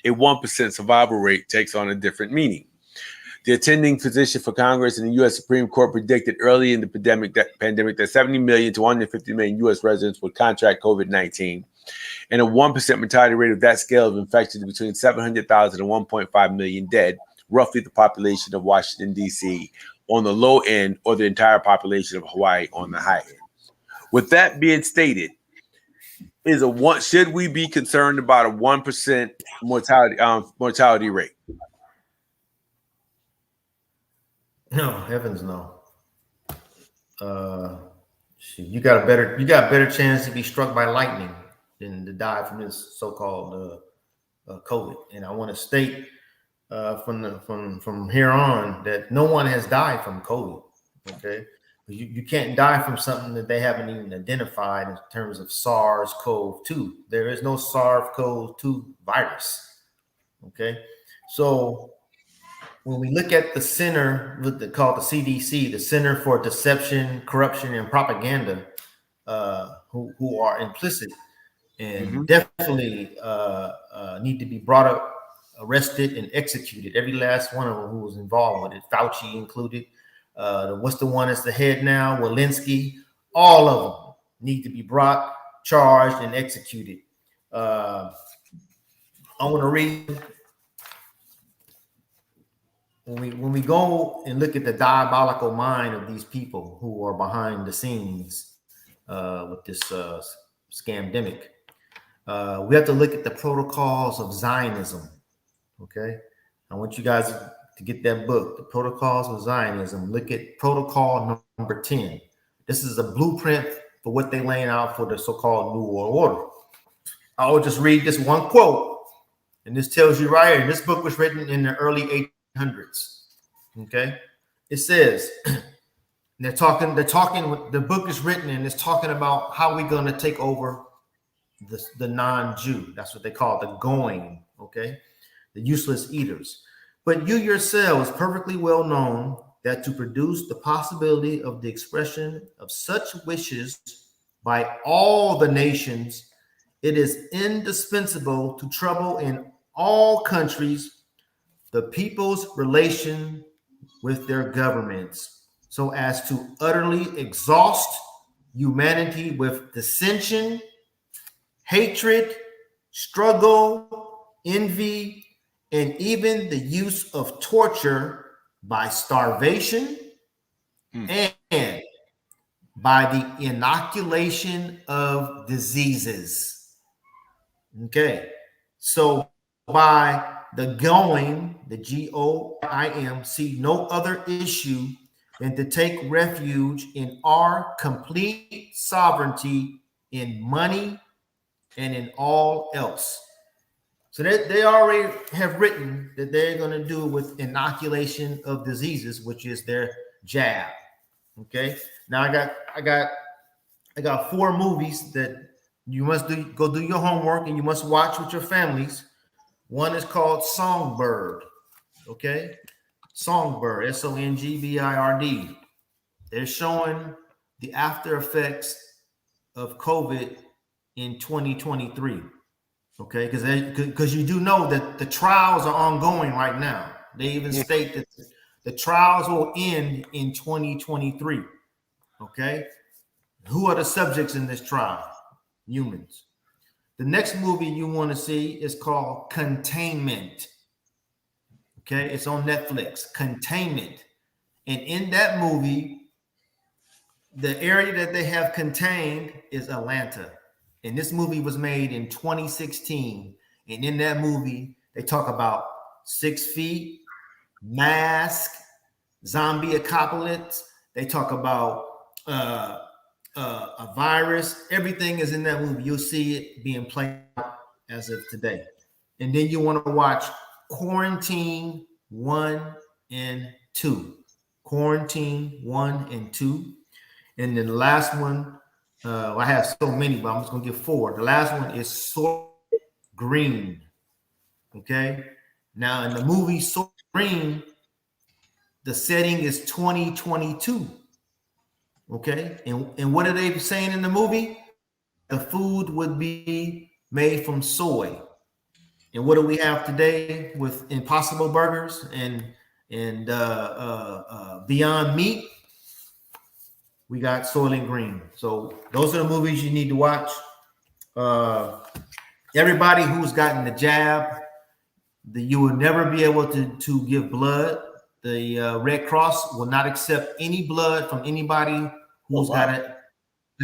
a 1% survival rate takes on a different meaning. The attending physician for Congress and the U.S. Supreme Court predicted early in the pandemic that 70 million to 150 million U.S. residents would contract COVID-19, and a 1% mortality rate of that scale of infections between 700,000 and 1.5 million dead, roughly the population of Washington, D.C. on the low end, or the entire population of Hawaii on the high end. With that being stated, should we be concerned about a 1% mortality rate? No, heavens no. You got a better chance to be struck by lightning than to die from this so-called COVID. And I want to state from here on that no one has died from COVID. Okay, you can't die from something that they haven't even identified in terms of SARS-CoV-2. There is no SARS-CoV-2 virus. Okay, so when we look at the center, called the CDC, the Center for Deception, Corruption, and Propaganda, who are implicit and definitely need to be brought up, arrested, and executed. Every last one of them who was involved with it, Fauci included. What's the one that's the head now? Walensky. All of them need to be brought, charged, and executed. I want to read when we go and look at the diabolical mind of these people who are behind the scenes with this scamdemic, we have to look at the protocols of Zionism. Okay, I want you guys to get that book, The Protocols of Zionism. Look at protocol number 10. This is a blueprint for what they laying out for the so-called New World Order. I will just read this one quote, and this tells you right here. This book was written in the early 1800s. Okay, it says they're talking. The book is written, and it's talking about how we're going to take over the non-Jew. That's what they call the going. Okay, the useless eaters. But you yourselves perfectly well known that to produce the possibility of the expression of such wishes by all the nations, it is indispensable to trouble in all countries the people's relation with their governments, so as to utterly exhaust humanity with dissension, hatred, struggle, envy, and even the use of torture by starvation and by the inoculation of diseases. Okay, so by the going, the GOIM, see no other issue than to take refuge in our complete sovereignty in money and in all else. So they already have written that they're going to do with inoculation of diseases, which is their jab. Okay. Now I got 4 movies that you must go do your homework and you must watch with your families. One is called Songbird. Okay. Songbird, SONGBIRD. They're showing the after effects of COVID in 2023. Okay, because you do know that the trials are ongoing right now. They even state that the trials will end in 2023. Okay, who are the subjects in this trial? Humans. The next movie you want to see is called Containment. Okay, it's on Netflix. Containment, and in that movie, the area that they have contained is Atlanta. And this movie was made in 2016. And in that movie, they talk about 6 feet, mask, zombie apocalypse. They talk about a virus. Everything is in that movie. You'll see it being played out as of today. And then you want to watch Quarantine 1 and 2. Quarantine 1 and 2. And then the last one, I have so many, but I'm just going to give 4. The last one is Soylent Green. Okay. Now, in the movie Soylent Green, the setting is 2022. Okay. And what are they saying in the movie? The food would be made from soy. And what do we have today with Impossible Burgers and Beyond Meat? We got Soylent Green. So those are the movies you need to watch. Everybody who's gotten the jab, you will never be able to give blood. The Red Cross will not accept any blood from anybody who's got a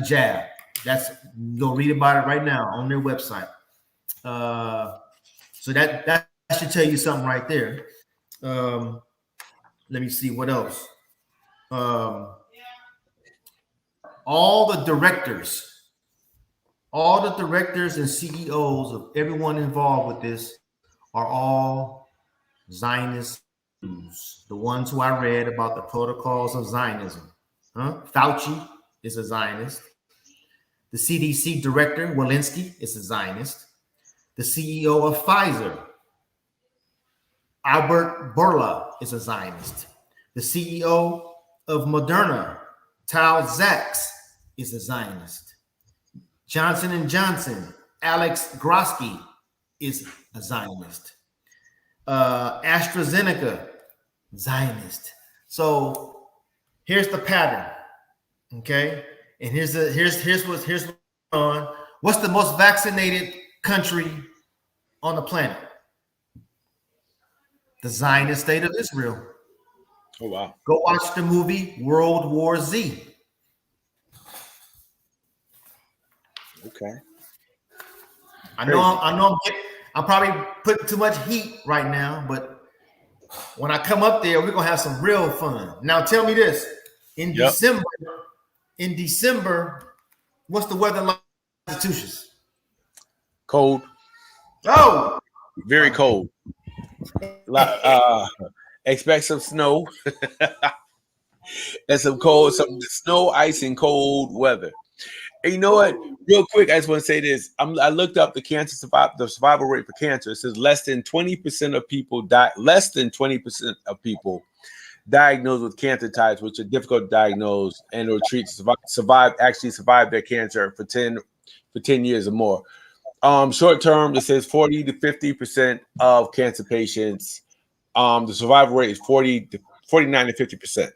jab. Go read about it right now on their website. So that should tell you something right there. Let me see what else. All the directors and CEOs of everyone involved with this are all Zionist Jews. The ones who I read about the protocols of Zionism. Fauci is a Zionist. The CDC director, Walensky, is a Zionist. The CEO of Pfizer, Albert Bourla, is a Zionist. The CEO of Moderna, Tal Zaks, is a Zionist. Johnson & Johnson, Alex Grosky, is a Zionist. AstraZeneca, Zionist. So here's the pattern, okay? And here's what's on. What's the most vaccinated country on the planet? The Zionist state of Israel. Oh wow. Go watch the movie World War Z. Okay. I know I'm probably putting too much heat right now, but when I come up there, we're gonna have some real fun. Now tell me this. In Yep. December, what's the weather like in Massachusetts? Cold. Oh, Very cold. Expect some snow and some snow, ice, and cold weather. And you know what? Real quick, I just want to say this. I looked up the survival rate for cancer. It says less than 20% of people die. Less than 20% of people diagnosed with cancer types, which are difficult to diagnose and or treat, survive their cancer for 10 years or more. Short term, it says 40 to 50% of cancer patients. The survival rate is 49 to 50%.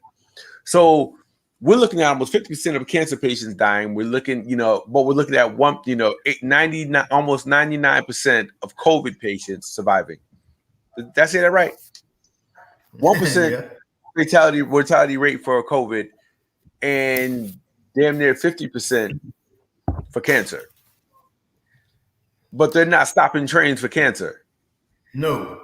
So we're looking at almost 50% of cancer patients dying. We're looking, but we're looking at almost 99% of COVID patients surviving. Did I say that right? 1% yeah. mortality rate for COVID, and damn near 50% for cancer. But they're not stopping trains for cancer. No,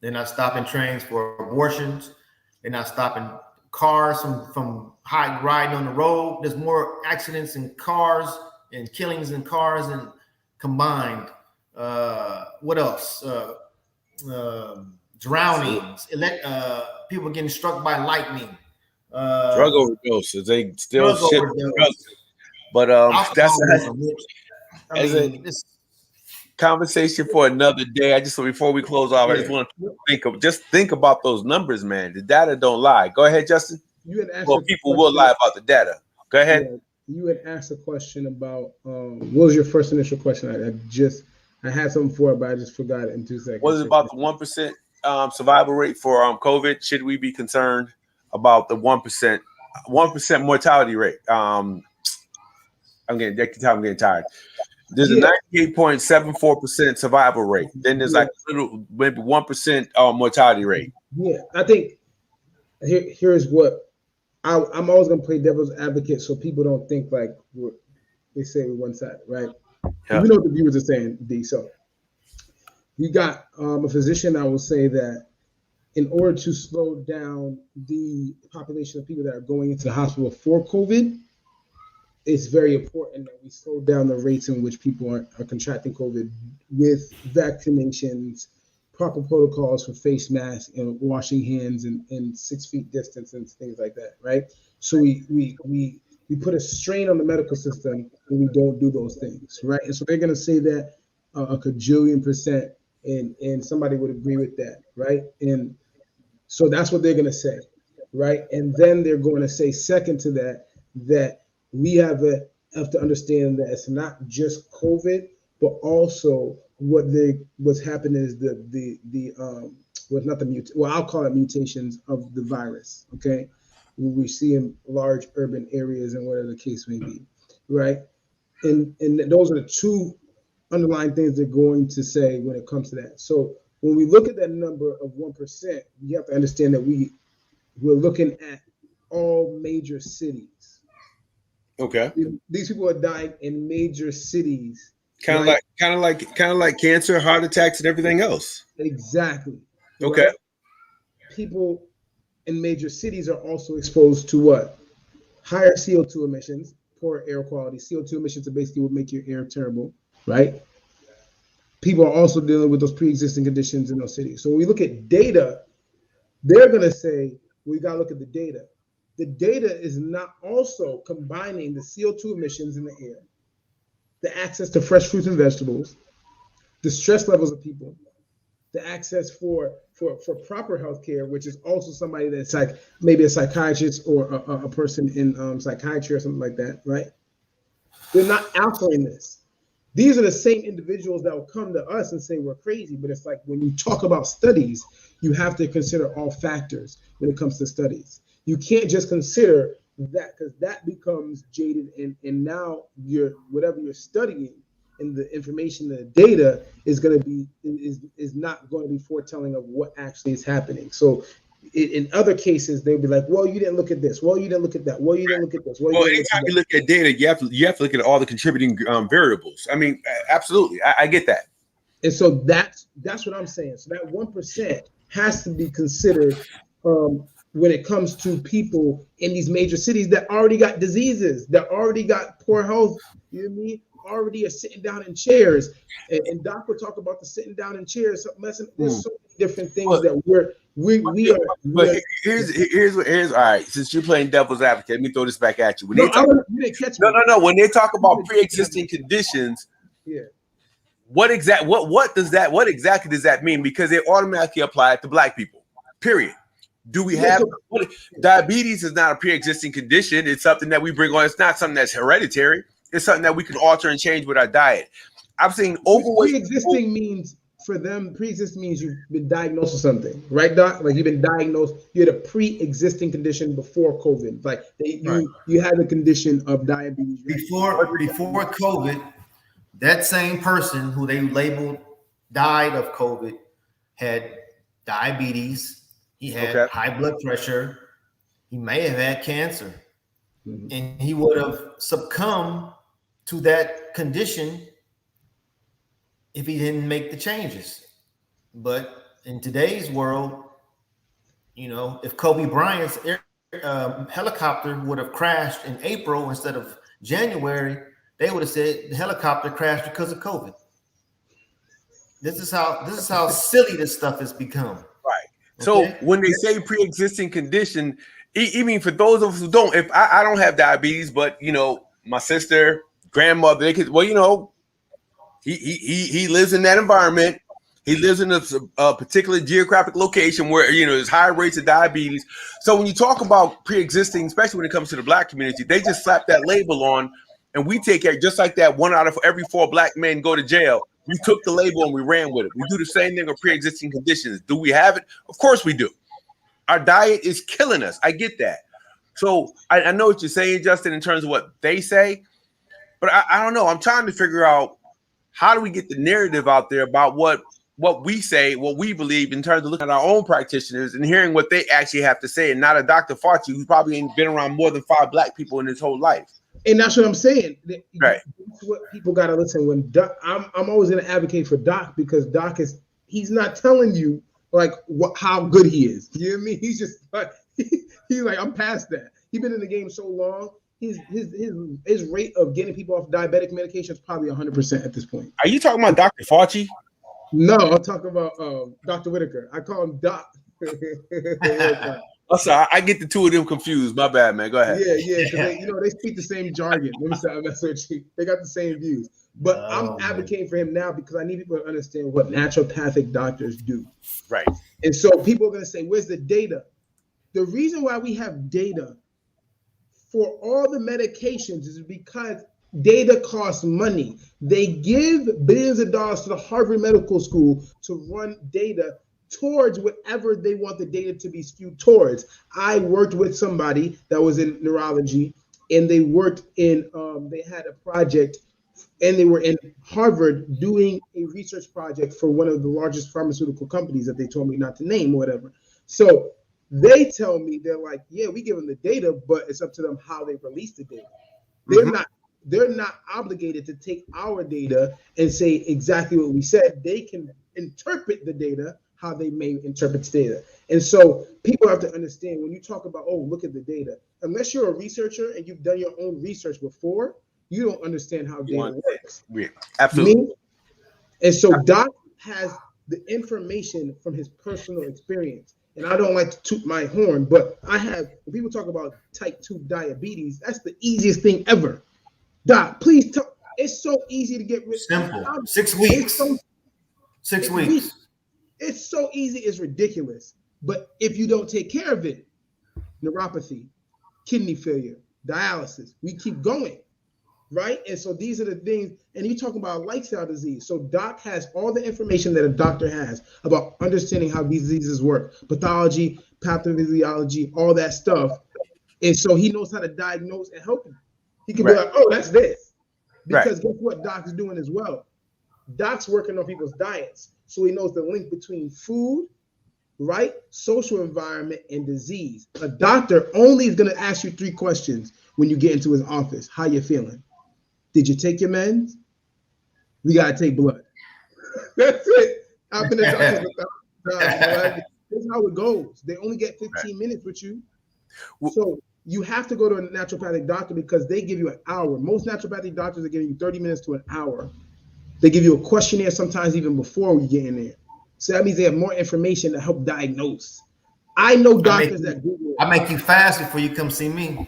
they're not stopping trains for abortions. They're not stopping cars from riding on the road. There's more accidents in cars and killings in cars and combined. What else? Drownings, people getting struck by lightning. Drug overdoses. They still drug ship overdose. drugs. But that's a conversation for another day. Before we close off, I just want to think about those numbers, man. The data don't lie. Go ahead, Justin. People will lie about the data. Go ahead. Yeah, you had asked a question about what was your first initial question? I had something for it, but I just forgot it in 2 seconds. Was it about the 1% survival rate for COVID? Should we be concerned about the 1% mortality rate? I'm getting tired. There's a 98.74% survival rate. Then there's maybe 1% mortality rate. Yeah, I think here's what I'm always gonna play devil's advocate, so people don't think like they say we're one side, right? Yeah. You know what the viewers are saying, D. So you got a physician that will say that in order to slow down the population of people that are going into the hospital for COVID, it's very important that we slow down the rates in which people are contracting COVID with vaccinations, proper protocols for face masks and washing hands and 6 feet distance and things like that, right? So we put a strain on the medical system when we don't do those things, right? And so they're going to say that a cajillion %, and somebody would agree with that, right? And so that's what they're going to say, right? And then they're going to say second to that we have to understand that it's not just COVID, but also what's happening is I'll call it mutations of the virus, okay? We see in large urban areas and whatever the case may be, right? And those are the two underlying things they're going to say when it comes to that. So when we look at that number of 1%, you have to understand that we're looking at all major cities. Okay. These people are dying in major cities. Kind of like cancer, heart attacks, and everything else. Exactly. Okay. Right? People in major cities are also exposed to what? Higher CO2 emissions, poor air quality. CO2 emissions are basically what make your air terrible, right? People are also dealing with those pre-existing conditions in those cities. So when we look at data, they're going to say, we got to look at the data. The data is not also combining the CO2 emissions in the air, the access to fresh fruits and vegetables, the stress levels of people, the access for proper health care, which is also somebody that's like maybe a psychiatrist or a person in psychiatry or something like that, right? They're not answering this. These are the same individuals that will come to us and say we're crazy, but it's like when you talk about studies, you have to consider all factors when it comes to studies. You can't just consider that, because that becomes jaded, and now whatever you're studying and the information, the data is going to be is not going to be foretelling of what actually is happening. So in other cases, they'll be like, well, you didn't look at this. Well, you didn't look at that. Well, you didn't look at this. Well, anytime you look at data, you have to look at all the contributing variables. I mean, absolutely. I get that. And so that's what I'm saying. So that 1% has to be considered when it comes to people in these major cities that already got diseases, that already got poor health, you know what I mean? Already are sitting down in chairs. And Doc will talk about the sitting down in chairs. There's so many different things that we are. But here's all right. Since you're playing devil's advocate, let me throw this back at you. When No, they talk, you didn't catch me. no. When they talk about pre-existing conditions, Yeah. what exactly does that mean? Because they automatically apply it to Black people. Period. Do we have diabetes? Is not a pre-existing condition. It's something that we bring on. It's not something that's hereditary. It's something that we can alter and change with our diet. I'm saying overweight. Pre-existing means for them. Pre-existing means you've been diagnosed with something, right, Doc? Like you've been diagnosed. You had a pre-existing condition before COVID. Like you had a condition of diabetes before COVID. That same person who they labeled died of COVID had diabetes. He had high blood pressure. He may have had cancer, and he would have succumbed to that condition if he didn't make the changes. But in today's world, you know, if Kobe Bryant's helicopter would have crashed in April instead of January, they would have said the helicopter crashed because of COVID. This is how silly this stuff has become. Right. So when they say pre-existing condition, even for those of us who don't, if I don't have diabetes, but you know, my sister, grandmother, they could, well, you know, he lives in that environment. He lives in a particular geographic location where, you know, there's high rates of diabetes. So when you talk about pre-existing, especially when it comes to the Black community, they just slap that label on, and we take it just like that. 1 out of every 4 Black men go to jail. We took the label and we ran with it. We do the same thing with pre-existing conditions. Do we have it? Of course we do. Our diet is killing us. I get that. So I know what you're saying, Justin, in terms of what they say, but I don't know. I'm trying to figure out how do we get the narrative out there about what we say, what we believe, in terms of looking at our own practitioners and hearing what they actually have to say, and not a Dr. Fauci who probably ain't been around more than 5 Black people in his whole life. And that's what I'm saying. Right. That's what people got to listen. When Doc, I'm always going to advocate for Doc, because Doc he's not telling you like how good he is. You know what I mean? He's just like, he's like, I'm past that. He's been in the game so long. His rate of getting people off diabetic medication is probably 100% at this point. Are you talking about Dr. Fauci? No, I'm talking about Dr. Whitaker. I call him Doc. I'm sorry, I get the two of them confused. My bad, man. Go ahead. Yeah, because they speak the same jargon. Let me stop messing with you. They got the same views. But I'm advocating for him now because I need people to understand what naturopathic doctors do. Right. And so people are going to say, where's the data? The reason why we have data for all the medications is because data costs money. They give billions of dollars to the Harvard Medical School to run data towards whatever they want the data to be skewed towards. I worked with somebody that was in neurology, and they worked in, they had a project, and they were in Harvard doing a research project for one of the largest pharmaceutical companies that they told me not to name or whatever. So they tell me, they're like, yeah, we give them the data, but it's up to them how they release the data. They're not obligated to take our data and say exactly what we said. They can interpret the data how they may interpret the data. And so people have to understand, when you talk about, oh, look at the data, unless you're a researcher and you've done your own research before, you don't understand how data works. Yeah, absolutely. And so Doc has the information from his personal experience. And I don't like to toot my horn, but when people talk about type 2 diabetes, that's the easiest thing ever. Doc, please tell. It's so easy to get rid of. Simple. 6 weeks. 6 weeks. It's so easy, it's ridiculous. But if you don't take care of it, neuropathy, kidney failure, dialysis, we keep going, right? And so these are the things, and you're talking about lifestyle disease. So Doc has all the information that a doctor has about understanding how these diseases work, pathology, pathophysiology, all that stuff. And so he knows how to diagnose and help you. He can be like, oh, that's this. Because guess what Doc's doing as well? Doc's working on people's diets. So he knows the link between food, right? Social environment and disease. A doctor only is going to ask you 3 questions when you get into his office. How you feeling? Did you take your meds? We got to take blood. That's it. I've been a doctor for 1,000 times. That's how it goes. They only get 15 minutes with you. So you have to go to a naturopathic doctor because they give you an hour. Most naturopathic doctors are giving you 30 minutes to an hour. They give you a questionnaire sometimes even before we get in there. So that means they have more information to help diagnose. I know doctors that Google. I make you fast before you come see me.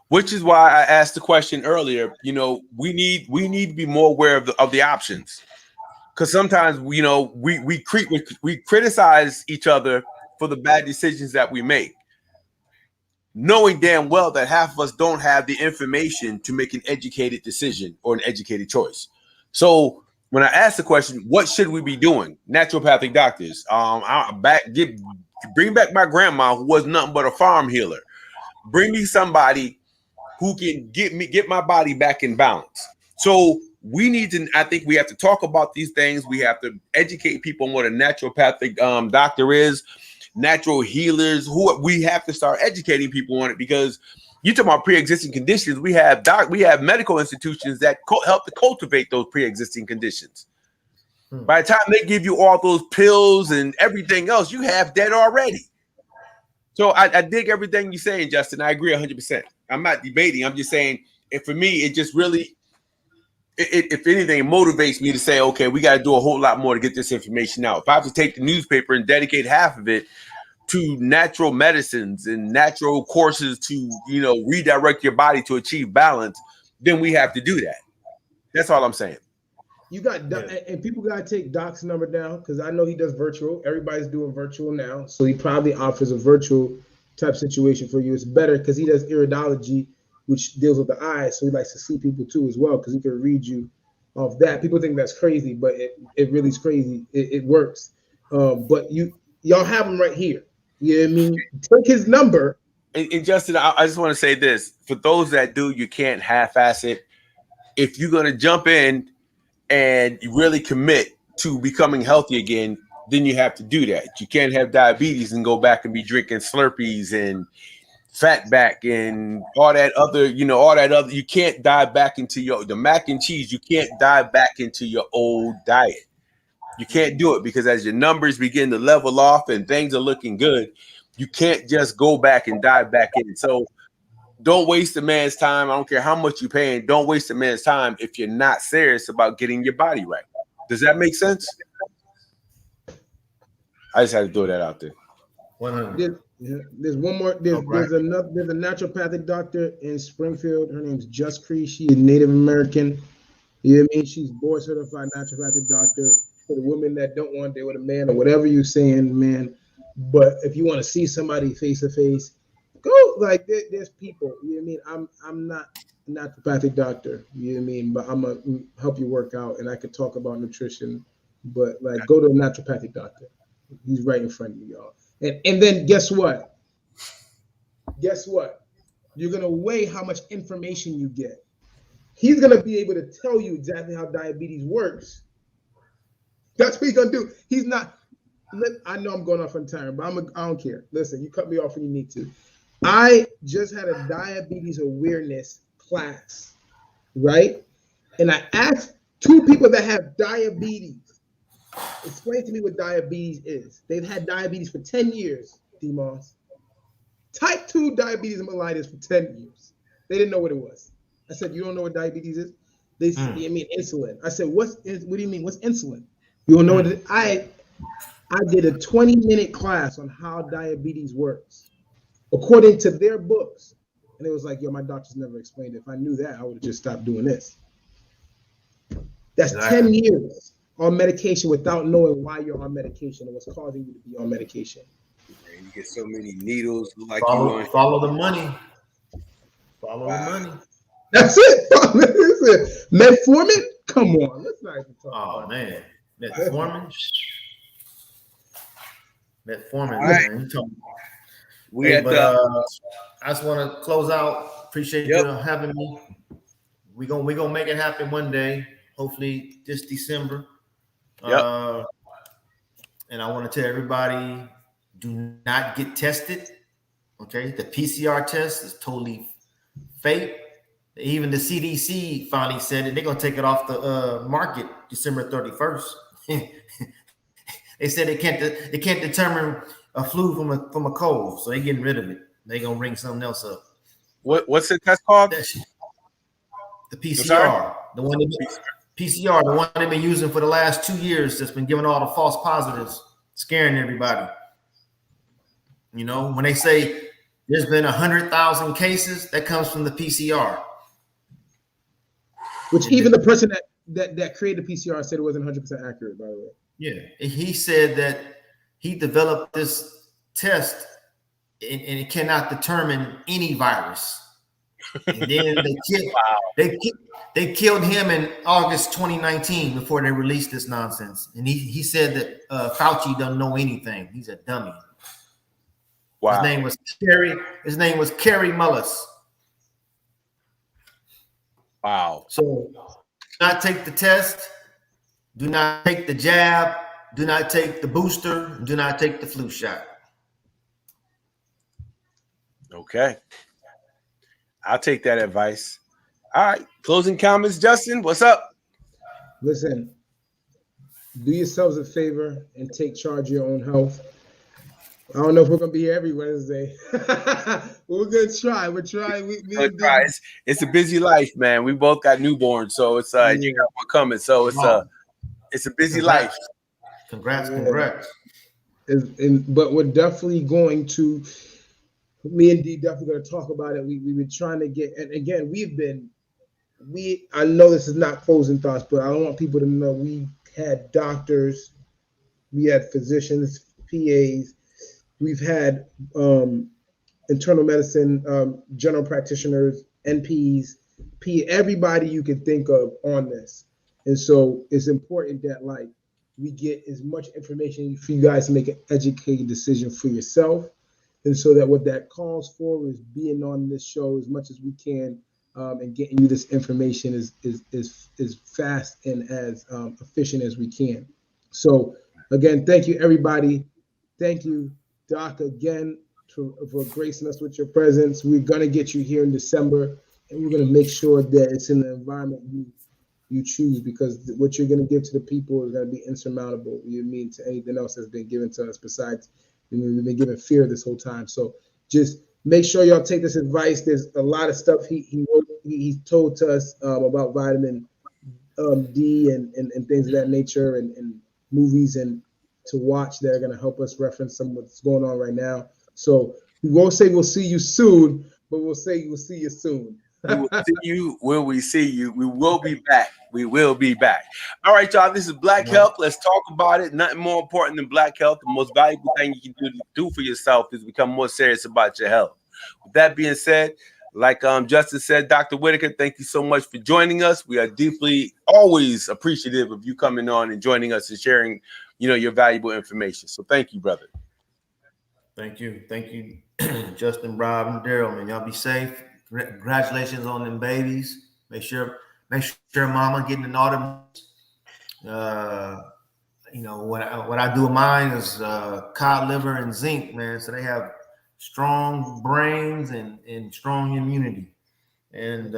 Which is why I asked the question earlier. You know, we need to be more aware of the options, because sometimes we criticize each other for the bad decisions that we make, knowing damn well that half of us don't have the information to make an educated decision or an educated choice. So when I asked the question, what should we be doing? Naturopathic doctors, bring back my grandma who was nothing but a farm healer. Bring me somebody who can get my body back in balance. So we need to, I think we have to talk about these things. We have to educate people on what a naturopathic doctor is, natural healers, who we have to start educating people on it, because you talk about pre-existing conditions. We have medical institutions that help to cultivate those pre-existing conditions. By the time they give you all those pills and everything else, you have that already. So I dig everything you're saying, Justin. I agree 100%. I'm not debating. I'm just saying, if for me, it just really, if anything, it motivates me to say, okay, we got to do a whole lot more to get this information out. If I have to take the newspaper and dedicate half of it to natural medicines and natural courses to, redirect your body to achieve balance, then we have to do that. That's all I'm saying. You got, and people got to take Doc's number down, because I know he does virtual. Everybody's doing virtual now. So he probably offers a virtual type situation for you. It's better because he does iridology, which deals with the eyes. So he likes to see people too as well, because he can read you off that. People think that's crazy, but it really is crazy. It works. But y'all have him right here. You know what I mean? Take his number. And Justin, I just want to say this. For those that do, you can't half-ass it. If you're going to jump in and you really commit to becoming healthy again, then you have to do that. You can't have diabetes and go back and be drinking Slurpees and fat back and all that other. You can't dive back into the mac and cheese. You can't dive back into your old diet. You can't do it, because as your numbers begin to level off and things are looking good, you can't just go back and dive back in. So don't waste a man's time. I don't care how much you're paying. Don't waste a man's time if you're not serious about getting your body right. Does that make sense? I just had to throw that out there. There's one more. There's a naturopathic doctor in Springfield. Her name's Just Cree. She is Native American. You know what I mean? She's board certified naturopathic doctor for the women that don't want to deal with a man or whatever you're saying, man. But if you want to see somebody face to face, go. Like there's people. You know what I mean? I'm not a naturopathic doctor. You know what I mean? But I'm gonna help you work out, and I could talk about nutrition. But like, go to a naturopathic doctor. He's right in front of you, y'all. And then guess what? Guess what? You're gonna weigh how much information you get. He's gonna be able to tell you exactly how diabetes works. That's what he's gonna do. He's not. I know I'm going off on time, but I don't care. Listen, you cut me off when you need to. I just had a diabetes awareness class, right? And I asked 2 people that have diabetes, explain to me what diabetes is. They've had diabetes for 10 years, D.Moss. Type 2 diabetes and mellitus for 10 years. They didn't know what it was. I said, you don't know what diabetes is? They said, I mean insulin. I said, what do you mean? What's insulin? You don't know what it is? I did a 20-minute class on how diabetes works, according to their books. And it was like, yo, my doctor's never explained it. If I knew that, I would have just stopped doing this. That's 10 years on medication without knowing why you're on medication and what's causing you to be on medication. Man, you get so many needles. Like follow the money. Follow the money. That's it. Metformin? Come on. Let's not even talk. Oh, man. Metformin? Metformin, man. I just want to close out. Appreciate you having me. We're gonna make it happen one day. Hopefully this December. and I want to tell everybody, do not get tested. Okay, the PCR test is totally fake. Even the CDC finally said that they're gonna take it off the market December 31st. They said they can't determine a flu from a cold, so they're getting rid of it. They're gonna bring something else up. What's the test called? The PCR, the one they've been using for the last 2 years. That's been giving all the false positives, scaring everybody. You know, when they say there's been 100,000 cases, that comes from the PCR. Which even the person that created the PCR said it wasn't 100% accurate, by the way. Yeah, he said that he developed this test and it cannot determine any virus. And then they killed him in August 2019 before they released this nonsense. And he said that Fauci doesn't know anything. He's a dummy. Wow. His name was Kerry Mullis. Wow. So do not take the test, do not take the jab, do not take the booster, do not take the flu shot. Okay. I'll take that advice. All right. Closing comments, Justin. What's up? Listen, do yourselves a favor and take charge of your own health. I don't know if we're gonna be here every Wednesday. We're gonna try. We're trying. It's a busy life, man. We both got newborns, so it's you got one coming. So it's a busy life. Congrats. But we're definitely going to. Me and D definitely going to talk about it. We've been trying to get, and again, I know this is not closing thoughts, but I don't want people to know we had doctors, we had physicians, PAs, we've had internal medicine, general practitioners, NPs, everybody you can think of on this. And so it's important that like we get as much information for you guys to make an educated decision for yourself. And so that what that calls for is being on this show as much as we can and getting you this information as fast and as efficient as we can. So again, thank you, everybody. Thank you, Doc, again for gracing us with your presence. We're going to get you here in December, and we're going to make sure that it's in the environment you choose, because what you're going to give to the people is going to be insurmountable. You mean to anything else that's been given to us besides. We've been given fear this whole time. So just make sure y'all take this advice. There's a lot of stuff he told to us about vitamin D and things of that nature and movies and to watch that are going to help us reference some of what's going on right now. So we won't say we'll see you soon, but we'll say we'll see you soon. We will see you when we see you. We will be back. We will be back. All right, y'all. This is Black Health. Let's talk about it. Nothing more important than Black Health. The most valuable thing you can do for yourself is become more serious about your health. With that being said, like Justin said, Dr. Whitaker, thank you so much for joining us. We are deeply always appreciative of you coming on and joining us and sharing, your valuable information. So thank you, brother. Thank you, Justin, Rob, and Daryl. Man, y'all be safe. Congratulations on them babies. Make sure mama getting an autumn. What I do with mine is cod liver and zinc, man. So they have strong brains and strong immunity, and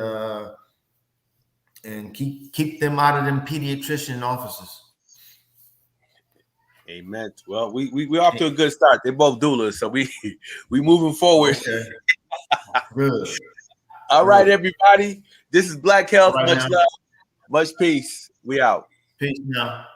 keep them out of them pediatrician offices. Amen. Well, we're off to a good start. They're both doulas, so we moving forward. Okay. Good. All right, everybody. This is Black Health. Right much now. love, much peace. We out. Peace now.